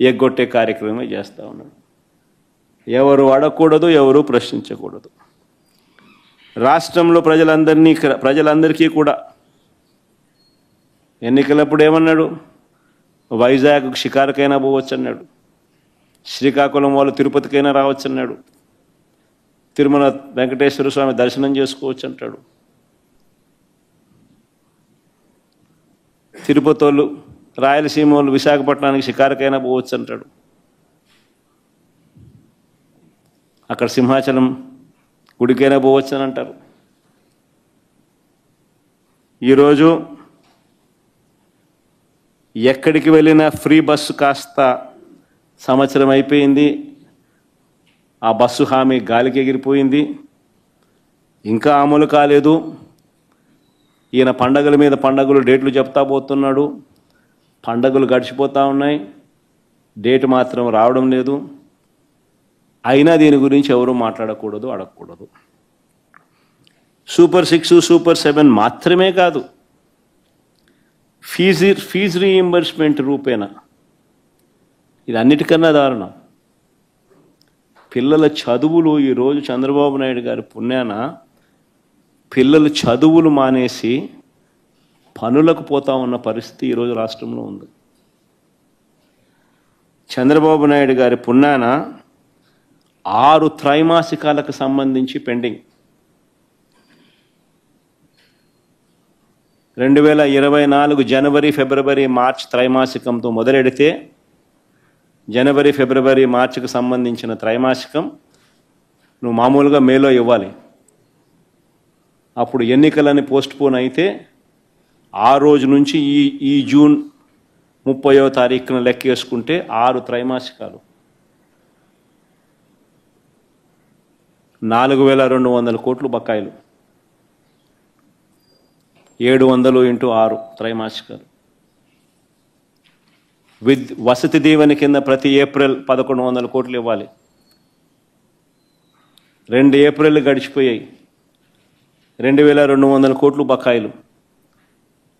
ఎగ్గొట్టే కార్యక్రమమే చేస్తూ ఉన్నాడు. ఎవరు అడగకూడదు, ఎవరు ప్రశ్నించకూడదు. రాష్ట్రంలో ప్రజలందరికీ కూడా ఎన్నికలప్పుడు ఏమన్నాడు? వైజాగ్ షికారుకైనా పోవచ్చు అన్నాడు. శ్రీకాకుళం వాళ్ళు తిరుపతికైనా రావచ్చు అన్నాడు. తిరుమల వెంకటేశ్వర స్వామి దర్శనం చేసుకోవచ్చు అంటాడు. తిరుపతి వాళ్ళు, రాయలసీమ వాళ్ళు విశాఖపట్నానికి షికారుకైనా పోవచ్చు అంటాడు. అక్కడ సింహాచలం గుడికైనా పోవచ్చు అని అంటారు. ఈరోజు ఎక్కడికి వెళ్ళినా ఫ్రీ బస్సు కాస్త సంవత్సరం అయిపోయింది. ఆ బస్సు హామీ గాలికి ఎగిరిపోయింది. ఇంకా అమలు కాలేదు. ఈయన పండగల మీద పండగలు డేట్లు చెప్తా పోతున్నాడు. పండగలు గడిచిపోతూ ఉన్నాయి, డేట్ మాత్రం రావడం లేదు. అయినా దీని గురించి ఎవరు మాట్లాడకూడదు, అడగకూడదు. సూపర్ 6, సూపర్ 7 మాత్రమే కాదు, ఫీజు రీయింబర్స్మెంట్ రూపేణా ఇది అన్నిటికన్నా దారుణం. పిల్లల చదువులు ఈరోజు చంద్రబాబు నాయుడు గారి పుణ్యాన పిల్లలు చదువులు మానేసి పనులకు పోతా ఉన్న పరిస్థితి ఈరోజు రాష్ట్రంలో ఉంది. చంద్రబాబు నాయుడు గారి పుణ్యాన 6 త్రైమాసికాలకు సంబంధించి పెండింగ్. 2024 జనవరి, ఫిబ్రవరి, మార్చ్ త్రైమాసికంతో మొదలెడితే జనవరి, ఫిబ్రవరి, మార్చికి సంబంధించిన త్రైమాసికం నువ్వు మామూలుగా మేలో ఇవ్వాలి. అప్పుడు ఎన్నికలని పోస్ట్పోన్ అయితే ఆ రోజు నుంచి ఈ జూన్ 30వ తారీఖున లెక్కేసుకుంటే 6 త్రైమాసికాలు 4,200 కోట్లు బకాయిలు. 700 × 6 త్రైమాసికాలు వసతి దీవెన కింద ప్రతి ఏప్రిల్ 1100 కోట్లు ఇవ్వాలి. 2 ఏప్రిల్ గడిచిపోయాయి. 2200 కోట్లు బకాయిలు.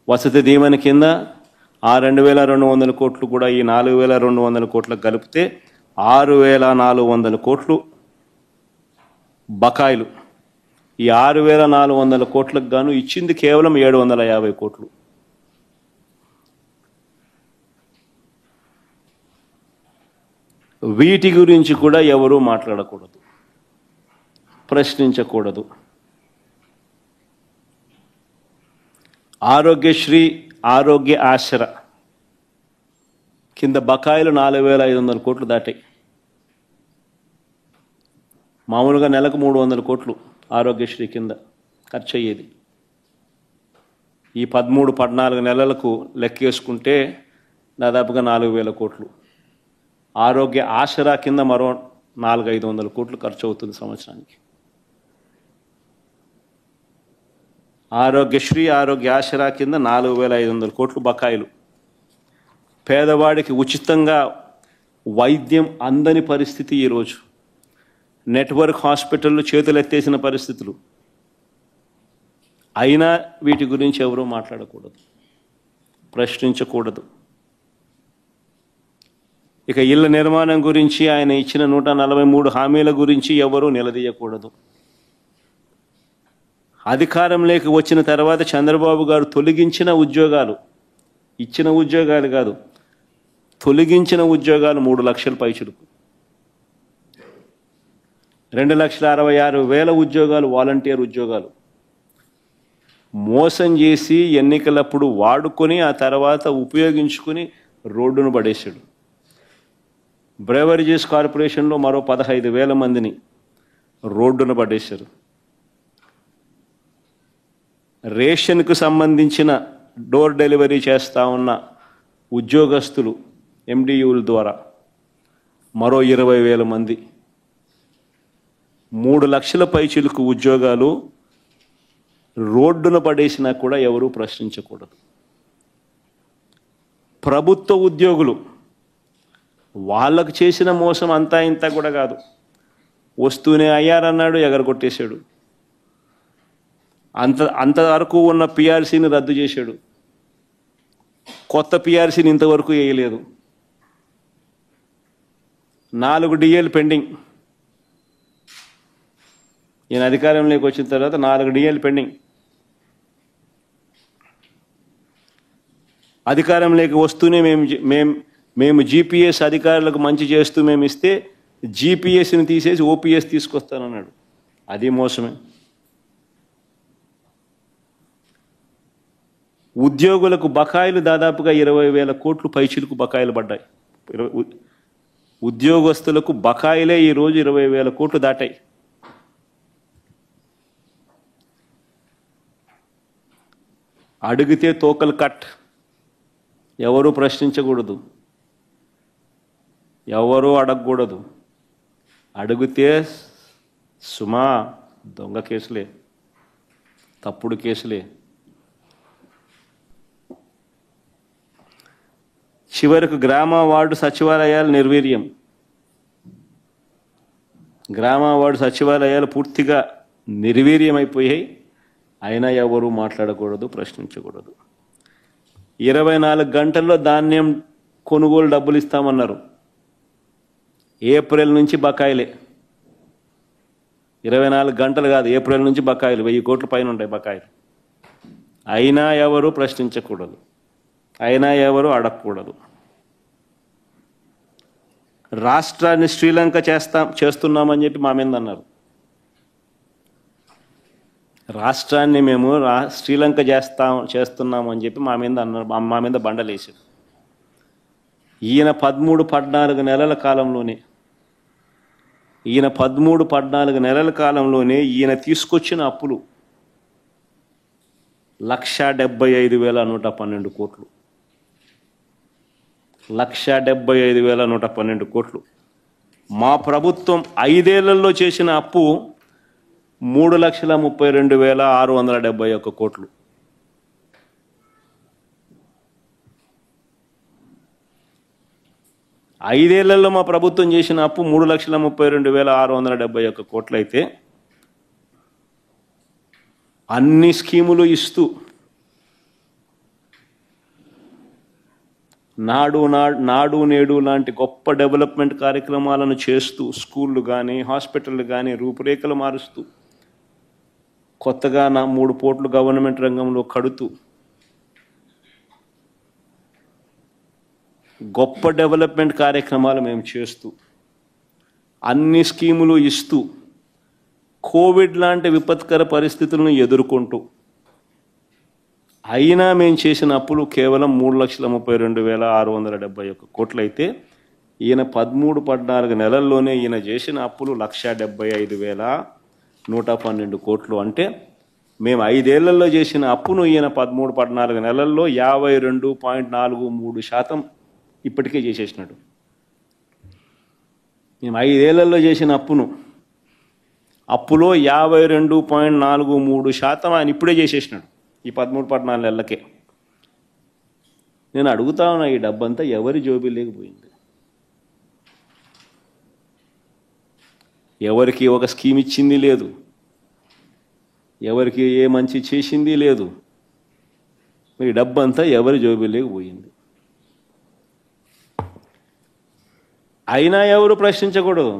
వసతి దీవెన కింద ఆ 2200 కోట్లు కూడా ఈ 4200 కోట్లకు కలిపితే 6400 కోట్లు బకాయిలు. ఈ 6400 కోట్లకు గాను ఇచ్చింది కేవలం 750 కోట్లు. వీటి గురించి కూడా ఎవరూ మాట్లాడకూడదు, ప్రశ్నించకూడదు. ఆరోగ్యశ్రీ, ఆరోగ్య ఆశ్ర కింద బకాయిలు 4500 కోట్లు దాటాయి. మామూలుగా నెలకు 300 కోట్లు ఆరోగ్యశ్రీ కింద ఖర్చు అయ్యేది. ఈ 13-14 నెలలకు లెక్కేసుకుంటే దాదాపుగా 4000 కోట్లు. ఆరోగ్య ఆసరా కింద మరో 400-500 కోట్లు ఖర్చు అవుతుంది సంవత్సరానికి. ఆరోగ్యశ్రీ, ఆరోగ్య ఆసరా కింద 4500 కోట్లు బకాయిలు. పేదవాడికి ఉచితంగా వైద్యం అందని పరిస్థితి ఈరోజు. నెట్వర్క్ హాస్పిటళ్ళు చేతులెత్తేసిన పరిస్థితులు. అయినా వీటి గురించి ఎవరూ మాట్లాడకూడదు, ప్రశ్నించకూడదు. ఇక ఇళ్ల నిర్మాణం గురించి, ఆయన ఇచ్చిన 143 హామీల గురించి ఎవరూ నిలదీయకూడదు. అధికారంలోకి వచ్చిన తర్వాత చంద్రబాబు గారు తొలగించిన ఉద్యోగాలు, ఇచ్చిన ఉద్యోగాలు కాదు, తొలగించిన ఉద్యోగాలు 3 లక్షల పైచులకు. 2,66,000 ఉద్యోగాలు వాలంటీర్ ఉద్యోగాలు మోసం చేసి ఎన్నికలప్పుడు వాడుకొని ఆ తర్వాత ఉపయోగించుకొని రోడ్డును పడేశాడు. బ్రేవరేజెస్ కార్పొరేషన్లో మరో 15,000 మందిని రోడ్డును పడేశారు. రేషన్కు సంబంధించిన డోర్ డెలివరీ చేస్తూ ఉన్న ఉద్యోగస్తులు ఎండియూల ద్వారా మరో 20,000 మంది. 3 లక్షల పైచిలుకు ఉద్యోగాలు రోడ్డున పడేసినా కూడా ఎవరూ ప్రశ్నించకూడదు. ప్రభుత్వ ఉద్యోగులు, వాళ్ళకు చేసిన మోసం అంతా ఇంత కూడా కాదు. వస్తూనే అయ్యారన్నాడు, ఎగరగొట్టేశాడు. అంతవరకు ఉన్న పిఆర్సీని రద్దు చేశాడు. కొత్త పిఆర్సీని ఇంతవరకు వేయలేదు. 4 డిఏలు పెండింగ్. ఈయన అధికారంలోకి వచ్చిన తర్వాత 4 డిఏలు పెండింగ్. అధికారంలోకి వస్తూనే మేము జీపీఎస్ అధికారులకు మంచి చేస్తూ మేము ఇస్తే జీపీఎస్ని తీసేసి ఓపీఎస్ తీసుకొస్తానన్నాడు. అది మోసమే. ఉద్యోగులకు బకాయిలు దాదాపుగా 20,000 కోట్లు పైచిలకు బకాయిలు పడ్డాయి. ఉద్యోగస్తులకు బకాయిలే ఈరోజు 20,000 కోట్లు దాటాయి. అడిగితే తోకలు కట్. ఎవరు ప్రశ్నించకూడదు, ఎవరు అడగకూడదు. అడిగితే సుమా దొంగ కేసులే, తప్పుడు కేసులే. చివరకు గ్రామ వార్డు సచివాలయాలు నిర్వీర్యం. గ్రామ వార్డు సచివాలయాలు పూర్తిగా నిర్వీర్యమైపోయాయి. అయినా ఎవరు మాట్లాడకూడదు, ప్రశ్నించకూడదు. 24 గంటల్లో ధాన్యం కొనుగోలు డబ్బులు ఇస్తామన్నారు. ఏప్రిల్ నుంచి బకాయిలే. 24 గంటలు కాదు, ఏప్రిల్ నుంచి బకాయిలు 1000 కోట్ల పైన ఉంటాయి బకాయిలు. అయినా ఎవరు ప్రశ్నించకూడదు, అయినా ఎవరు అడగకూడదు. రాష్ట్రాన్ని శ్రీలంక చేస్తున్నామని చెప్పి మా మీద అన్నారు. రాష్ట్రాన్ని మేము శ్రీలంక చేస్తున్నాము అని చెప్పి మా మీద అన్నారు. మా మీద బండలేసారు. ఈయన 13-14 నెలల కాలంలోనే ఈయన తీసుకొచ్చిన అప్పులు 1,75,112 కోట్లు. 1,75,112 కోట్లు. మా ప్రభుత్వం 5 ఏళ్లలో చేసిన అప్పు 3,32,671 కోట్లు. ఐదేళ్లలో మా ప్రభుత్వం చేసిన అప్పు 3,32,671 కోట్లు అయితే అన్ని స్కీములు ఇస్తూ నాడు నేడు లాంటి గొప్ప డెవలప్మెంట్ కార్యక్రమాలను చేస్తూ స్కూళ్ళు కానీ హాస్పిటళ్ళు కానీ రూపురేఖలు మారుస్తూ కొత్తగా 3 పోర్టులు గవర్నమెంట్ రంగంలో కడుతూ గొప్ప డెవలప్మెంట్ కార్యక్రమాలు మేము చేస్తూ అన్ని స్కీములు ఇస్తూ కోవిడ్ లాంటి విపత్కర పరిస్థితులను ఎదుర్కొంటూ అయినా మేము చేసిన అప్పులు కేవలం 3,32,671 కోట్లు అయితే ఈయన 13-14 నెలల్లోనే ఈయన చేసిన అప్పులు 1,75,112 కోట్లు. అంటే మేము 5 ఏళ్లలో చేసిన అప్పును ఈయన 13-14 నెలల్లో 52.43% ఇప్పటికే చేసేసినాడు. మేము 5 ఏళ్లలో చేసిన అప్పులో 52.43% ఆయన ఇప్పుడే చేసేసినాడు ఈ 13-14 నెలలకే. నేను అడుగుతా ఉన్నా, ఈ డబ్బంతా ఎవరి జోబీ లేకపోయింది? ఎవరికి ఒక స్కీమ్ ఇచ్చింది లేదు, ఎవరికి ఏ మంచి చేసింది లేదు. మరి డబ్బంతా ఎవరి జోబీ లేకపోయింది? అయినా ఎవరు ప్రశ్నించకూడదు,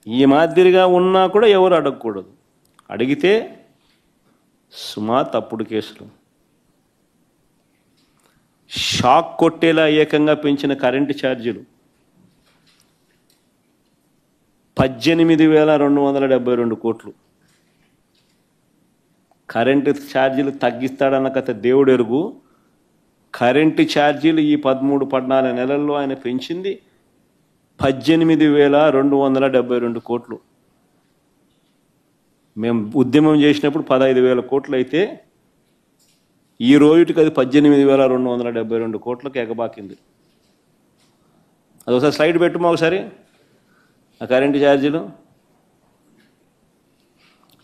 ఈ మాదిరిగా ఉన్నా కూడా ఎవరు అడగకూడదు. అడిగితే సుమా తప్పుడు కేసులు, షాక్ కొట్టేలా ఏకంగా పెంచిన కరెంటు ఛార్జీలు 18,272 కోట్లు. కరెంటు ఛార్జీలు తగ్గిస్తాడన్న కథ దేవుడు ఎరుగు. కరెంటు ఛార్జీలు ఈ 13-14 నెలల్లో ఆయన పెంచింది 18,272 కోట్లు. మేము ఉద్యమం చేసినప్పుడు 15,000 కోట్లు అయితే ఈ రోజుకి అది 18,272 కోట్లకు ఎగబాకింది. అదొకసారి స్లైడ్ పెట్టుమా ఒకసారి ఆ కరెంటు ఛార్జీలు.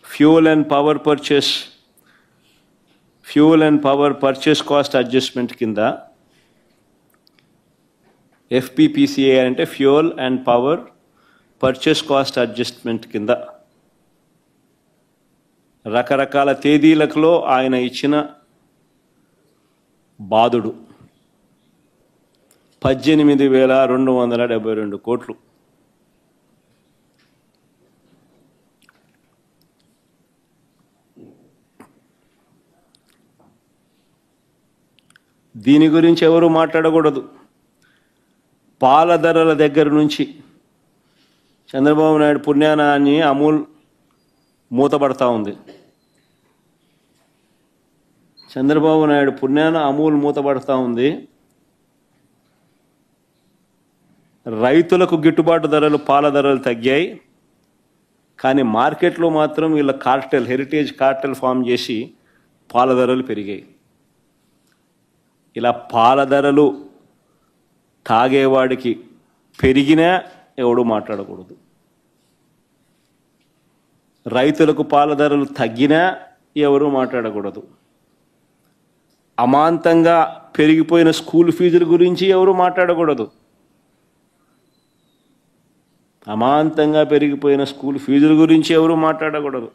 Fuel and power purchase cost adjustment కింద FPPCA అంటే fuel and power purchase cost adjustment కింద రకరకాల తేదీలలో ఆయన ఇచ్చిన బాదుడు 18,272 కోట్లు. దీని గురించి ఎవరు మాట్లాడకూడదు. పాల ధరల దగ్గర నుంచి చంద్రబాబు నాయుడు పుణ్యానాన్ని అమూల్ మూతపడతా ఉంది. చంద్రబాబు నాయుడు పుణ్యాన అమూల్ మూతపడతా ఉంది. రైతులకు గిట్టుబాటు ధరలు, పాల ధరలు తగ్గాయి. కానీ మార్కెట్లో మాత్రం వీళ్ళ హెరిటేజ్ కార్టెల్ ఫామ్ చేసి పాల ధరలు పెరిగాయి. ఇలా పాల ధరలు తాగేవాడికి పెరిగినా ఎవడు మాట్లాడకూడదు, రైతులకు పాల ధరలు తగ్గినా ఎవరు మాట్లాడకూడదు, అమాంతంగా పెరిగిపోయిన స్కూల్ ఫీజుల గురించి ఎవరు మాట్లాడకూడదు, అమాంతంగా పెరిగిపోయిన స్కూల్ ఫీజుల గురించి ఎవరు మాట్లాడకూడదు,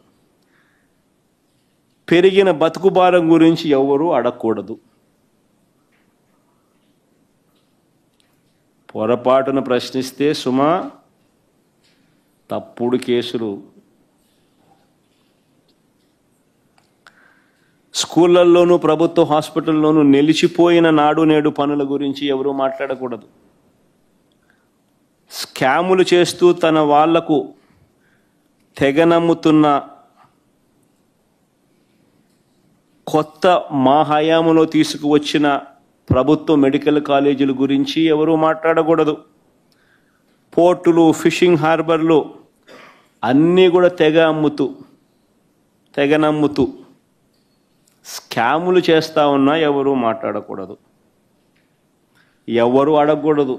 పెరిగిన బతుకు భారం గురించి ఎవరు అడగకూడదు. పొరపాటున ప్రశ్నిస్తే సుమా తప్పుడు కేసులు. స్కూళ్ళల్లోనూ ప్రభుత్వ హాస్పిటల్లోనూ నిలిచిపోయిన నాడు నేడు పనుల గురించి ఎవరు మాట్లాడకూడదు. స్కాములు చేస్తూ తన వాళ్లకు తెగనమ్ముతున్న కొత్త మా హయాంలో తీసుకువచ్చిన ప్రభుత్వ మెడికల్ కాలేజీల గురించి ఎవరు మాట్లాడకూడదు. పోర్టులు, ఫిషింగ్ హార్బర్లు అన్నీ కూడా తెగనమ్ముతూ స్కాములు చేస్తూ ఉన్నా ఎవరు మాట్లాడకూడదు, ఎవరు అడగకూడదు.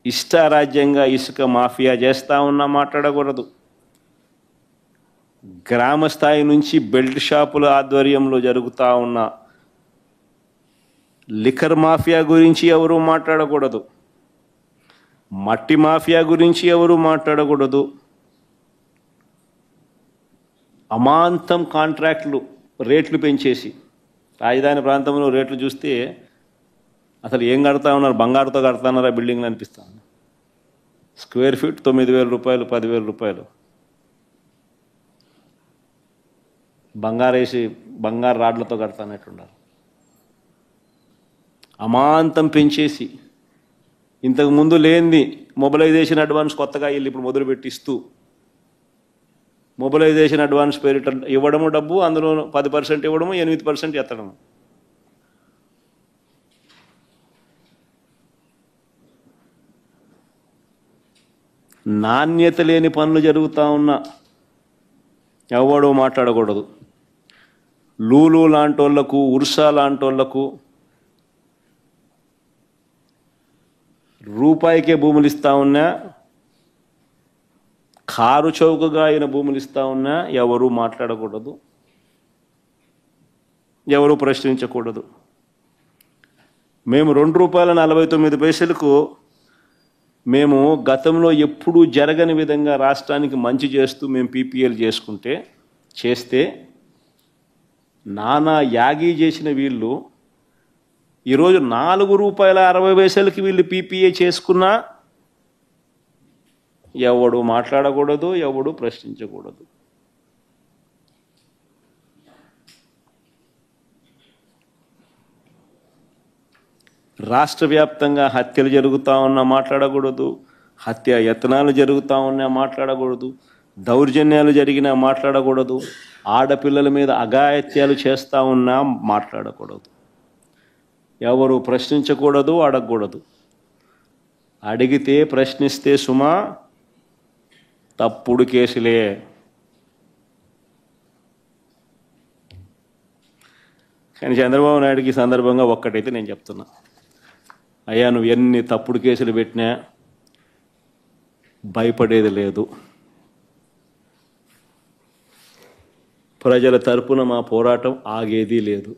ఇష్టారాజ్యంగా ఇసుక మాఫియా చేస్తూ ఉన్నా మాట్లాడకూడదు. గ్రామ స్థాయి నుంచి బెల్ట్ షాపుల ఆధ్వర్యంలో జరుగుతూ ఉన్న లిక్కర్ మాఫియా గురించి ఎవరు మాట్లాడకూడదు, మట్టి మాఫియా గురించి ఎవరు మాట్లాడకూడదు. అమాంతం కాంట్రాక్టులు రేట్లు పెంచేసి రాజధాని ప్రాంతంలో రేట్లు చూస్తే అసలు ఏం కడతా ఉన్నారు, బంగారుతో కడతాన్నారా బిల్డింగ్లు అనిపిస్తాను. స్క్వేర్ ఫీట్ 9,000 రూపాయలు, 10,000 రూపాయలు. బంగారేసి బంగారు రాడ్లతో కడతానట్టున్నారు. అమాంతం పెంచేసి ఇంతకు ముందు లేనిది మొబిలైజేషన్ అడ్వాన్స్ కొత్తగా వీళ్ళు ఇప్పుడు మొదలుపెట్టిస్తూ మొబిలైజేషన్ అడ్వాన్స్ పేరిట ఇవ్వడము డబ్బు, అందులో 10% ఇవ్వడము, 8% ఎత్తడము. నాణ్యత లేని పనులు జరుగుతూ ఉన్నా ఎవడో మాట్లాడకూడదు. లూలు లాంటోళ్లకు, ఉర్సా లాంటోళ్లకు రూపాయికే భూములు ఇస్తా ఉన్నా, కారు చౌకగా అయిన భూములు ఇస్తా ఉన్నా ఎవరు మాట్లాడకూడదు, ఎవరు ప్రశ్నించకూడదు. మేము ₹2.49 మేము గతంలో ఎప్పుడూ జరగని విధంగా రాష్ట్రానికి మంచి చేస్తూ మేము పీపీఎల్ చేస్తే నానా యాగీ చేసిన వీళ్ళు ఈరోజు ₹4.60 వీళ్ళు పీపీఏ చేసుకున్నా ఎవడు మాట్లాడకూడదు, ఎవడు ప్రశ్నించకూడదు. రాష్ట్ర వ్యాప్తంగా హత్యలు జరుగుతూ ఉన్నా మాట్లాడకూడదు, హత్య యత్నాలు జరుగుతూ ఉన్నా మాట్లాడకూడదు, దౌర్జన్యాలు జరిగినా మాట్లాడకూడదు, ఆడపిల్లల మీద అఘాయిత్యాలు చేస్తూ ఉన్నా మాట్లాడకూడదు. ఎవరు ప్రశ్నించకూడదు, అడగకూడదు. అడిగితే ప్రశ్నిస్తే సుమా తప్పుడు కేసులే. కానీ చంద్రబాబు నాయుడుకి ఈ సందర్భంగా ఒక్కటైతే నేను చెప్తున్నా, అయ్యా నువ్వు ఎన్ని తప్పుడు కేసులు పెట్టినా భయపడేది లేదు. ప్రజల తరపున మా పోరాటం ఆగేది లేదు.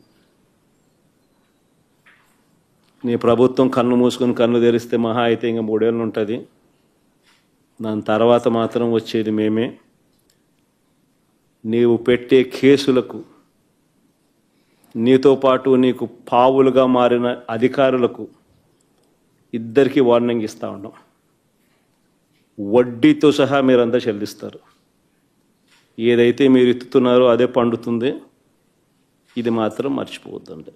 నీ ప్రభుత్వం కన్ను మూసుకొని కన్ను తెరిస్తే మహా అయితే ఇంకా 3 ఏళ్ళు ఉంటుంది. దాని తర్వాత మాత్రం వచ్చేది మేమే. నీవు పెట్టే కేసులకు, నీతో పాటు నీకు పావులుగా మారిన అధికారులకు ఇద్దరికీ వార్నింగ్ ఇస్తూ ఉన్నాం. వడ్డీతో సహా మీరంతా చెల్లిస్తారు. ఏదైతే మీరు ఎత్తుతున్నారో అదే పండుతుంది. ఇది మాత్రం మర్చిపోవద్దండి.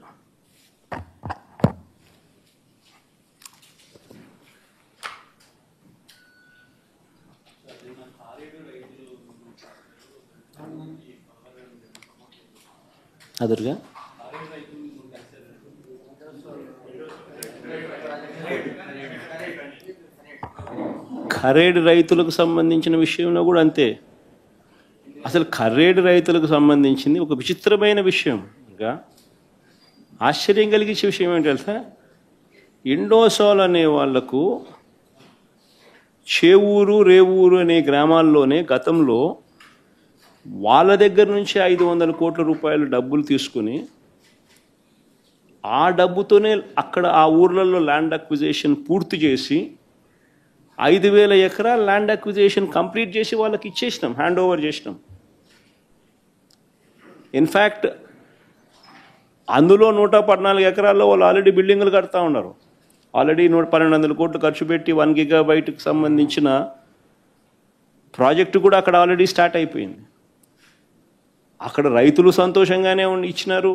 అదురుగా ఖరేడు రైతులకు సంబంధించిన విషయంలో కూడా అంతే. అసలు ఖరేడు రైతులకు సంబంధించింది ఒక విచిత్రమైన విషయం. ఇంకా ఆశ్చర్యం కలిగించే విషయం ఏంటి తెలుసా, ఇండోసోల్ అనే వాళ్లకు చేవూరు, రేవూరు అనే గ్రామాల్లోనే గతంలో వాళ్ళ దగ్గర నుంచి 500 కోట్ల రూపాయలు డబ్బులు తీసుకుని ఆ డబ్బుతోనే అక్కడ ఆ ఊర్లలో ల్యాండ్ అక్విజిషన్ పూర్తి చేసి 5,000 ఎకరాల ల్యాండ్ అక్విజిషన్ కంప్లీట్ చేసి వాళ్ళకి ఇచ్చేసినాం, హ్యాండ్ ఓవర్ చేసినాం. ఇన్ఫ్యాక్ట్ అందులో 114 ఎకరాల్లో వాళ్ళు ఆల్రెడీ బిల్డింగులు కడతా ఉన్నారు. ఆల్రెడీ 1,200 కోట్లు ఖర్చు పెట్టి 1 గిగాబైట్కి సంబంధించిన ప్రాజెక్టు కూడా అక్కడ ఆల్రెడీ స్టార్ట్ అయిపోయింది. అక్కడ రైతులు సంతోషంగానే ఇచ్చినారు,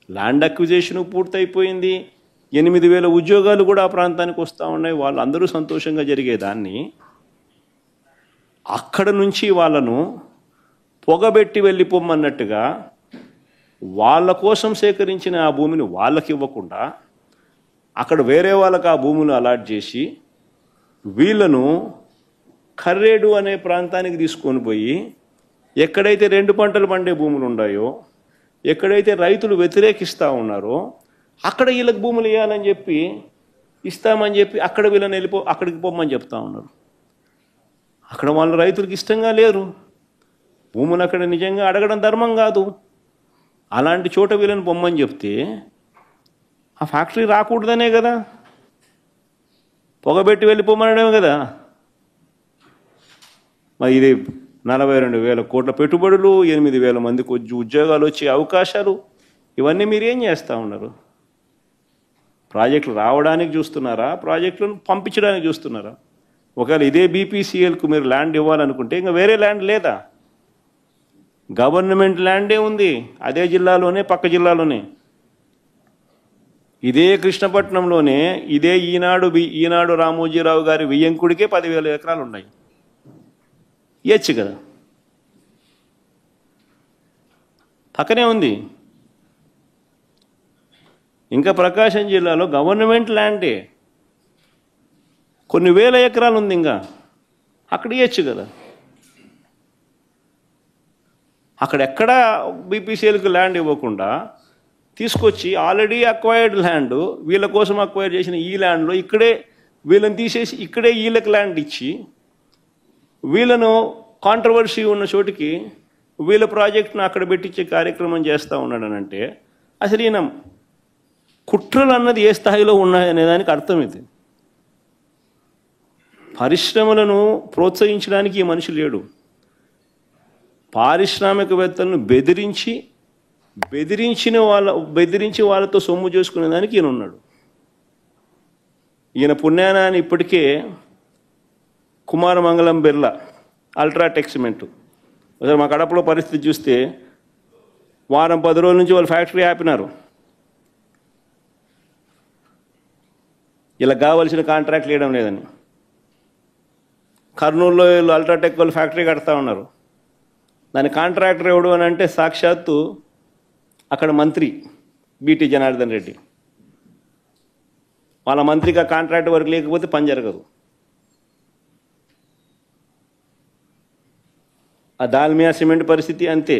ల్యాండ్ అక్విజిషన్ పూర్తయిపోయింది, 8,000 ఉద్యోగాలు కూడా ఆ ప్రాంతానికి వస్తూ ఉన్నాయి. వాళ్ళందరూ సంతోషంగా జరిగేదాన్ని అక్కడ నుంచి వాళ్ళను పొగబెట్టి వెళ్ళిపోమన్నట్టుగా వాళ్ళ కోసం సేకరించిన ఆ భూమిని వాళ్ళకి ఇవ్వకుండా అక్కడ వేరే వాళ్ళకి ఆ భూములు అలాట్ చేసి వీళ్ళను ఖర్రేడు అనే ప్రాంతానికి తీసుకొని పోయి ఎక్కడైతే 2 పంటలు పండే భూములు ఉన్నాయో, ఎక్కడైతే రైతులు వ్యతిరేకిస్తూ ఉన్నారో అక్కడ వీళ్ళకి భూములు ఇవ్వాలని చెప్పి ఇస్తామని చెప్పి అక్కడ వీళ్ళని అక్కడికి పోమని చెప్తా ఉన్నారు. అక్కడ వాళ్ళ రైతులకు ఇష్టంగా లేరు. భూములు అక్కడ నిజంగా అడగడం ధర్మం కాదు. అలాంటి చోట వీళ్ళని పొమ్మని చెప్తే ఆ ఫ్యాక్టరీ రాకూడదనే కదా, పొగబెట్టి వెళ్ళిపోమనడమే కదా. మరి ఇది 42,000 కోట్ల పెట్టుబడులు, 8,000 మందికి ఉద్యోగాలు వచ్చే అవకాశాలు, ఇవన్నీ మీరు ఏం చేస్తూ ఉన్నారు? ప్రాజెక్టులు రావడానికి చూస్తున్నారా, ప్రాజెక్టులను పంపించడానికి చూస్తున్నారా? ఒకవేళ ఇదే బీపీసీఎల్కు మీరు ల్యాండ్ ఇవ్వాలనుకుంటే ఇంకా వేరే ల్యాండ్ లేదా? గవర్నమెంట్ ల్యాండే ఉంది అదే జిల్లాలోనే, పక్క జిల్లాలోనే. ఇదే కృష్ణపట్నంలోనే ఇదే ఈనాడు రామోజీరావు గారి వియ్యంకుడికే 10,000 ఎకరాలు ఉన్నాయి. ఇయ్యచ్చు కదా, పక్కనే ఉంది. ఇంకా ప్రకాశం జిల్లాలో గవర్నమెంట్ ల్యాండే కొన్ని వేల ఎకరాలు ఉంది, ఇంకా అక్కడ ఇయ్యచ్చు కదా. అక్కడెక్కడ బీపీసీఎల్కి ల్యాండ్ ఇవ్వకుండా తీసుకొచ్చి ఆల్రెడీ అక్వైర్డ్ ల్యాండ్, వీళ్ళ కోసం అక్వైర్ చేసిన ఈ ల్యాండ్లో ఇక్కడే వీళ్ళని తీసేసి ఇక్కడే వీళ్ళకి ల్యాండ్ ఇచ్చి వీళ్ళను కాంట్రవర్సీ ఉన్న చోటికి వీళ్ళ ప్రాజెక్టును అక్కడ పెట్టించే కార్యక్రమం చేస్తూ ఉన్నాడనంటే అసలు ఈయన కుట్రలు అన్నది ఏ స్థాయిలో ఉన్నాయనే దానికి అర్థం ఇది. పరిశ్రమలను ప్రోత్సహించడానికి ఈ మనిషి లేడు. పారిశ్రామికవేత్తలను బెదిరించి వాళ్ళతో సొమ్ము చేసుకునే దానికి ఈయన ఉన్నాడు. ఈయన పుణ్యాన ఇప్పటికే కుమారమంగళం బిర్లా, అల్ట్రాటెక్ సిమెంట్, ఒకసారి మా కడపలో పరిస్థితి చూస్తే వారం 10 రోజుల నుంచి వాళ్ళు ఫ్యాక్టరీ ఆపినారు. ఇలా కావలసిన కాంట్రాక్ట్ వేయడం లేదని. కర్నూలులో వీళ్ళు అల్ట్రాటెక్ వాళ్ళు ఫ్యాక్టరీ కడతా ఉన్నారు. దాని కాంట్రాక్టర్ ఎవడు అని అంటే సాక్షాత్తు అక్కడ మంత్రి బీటీ జనార్దన్ రెడ్డి. వాళ్ళ మంత్రికి ఆ కాంట్రాక్ట్ వర్క్ లేకపోతే పని జరగదు. ఆ దాల్మియా సిమెంట్ పరిస్థితి అంతే.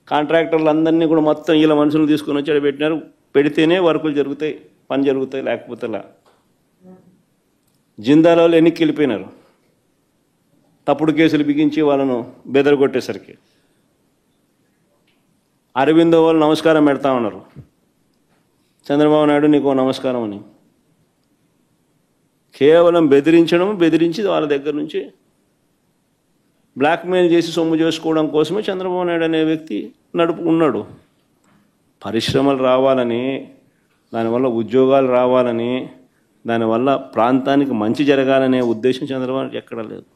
కాంట్రాక్టర్లు అందరినీ కూడా మొత్తం వీళ్ళ మనుషులు తీసుకొని వచ్చి పెట్టినారు. పెడితేనే వర్కులు జరుగుతాయి, పని జరుగుతాయి, లేకపోతే లా. జిందాలో ఎన్నికకి వెళ్ళిపోయినారు, తప్పుడు కేసులు బిగించి వాళ్ళను బెదరగొట్టేసరికి. అరవిందో వాళ్ళు నమస్కారం పెడతా ఉన్నారు, చంద్రబాబు నాయుడు నీకు నమస్కారం అని. కేవలం బెదిరించి వాళ్ళ దగ్గర నుంచి బ్లాక్మెయిల్ చేసి సొమ్ము చేసుకోవడం కోసమే చంద్రబాబు నాయుడు అనే వ్యక్తి ఉన్నాడు. పరిశ్రమలు రావాలని, దానివల్ల ఉద్యోగాలు రావాలని, దానివల్ల ప్రాంతానికి మంచి జరగాలనే ఉద్దేశం చంద్రబాబు నాయుడు ఎక్కడా లేదు.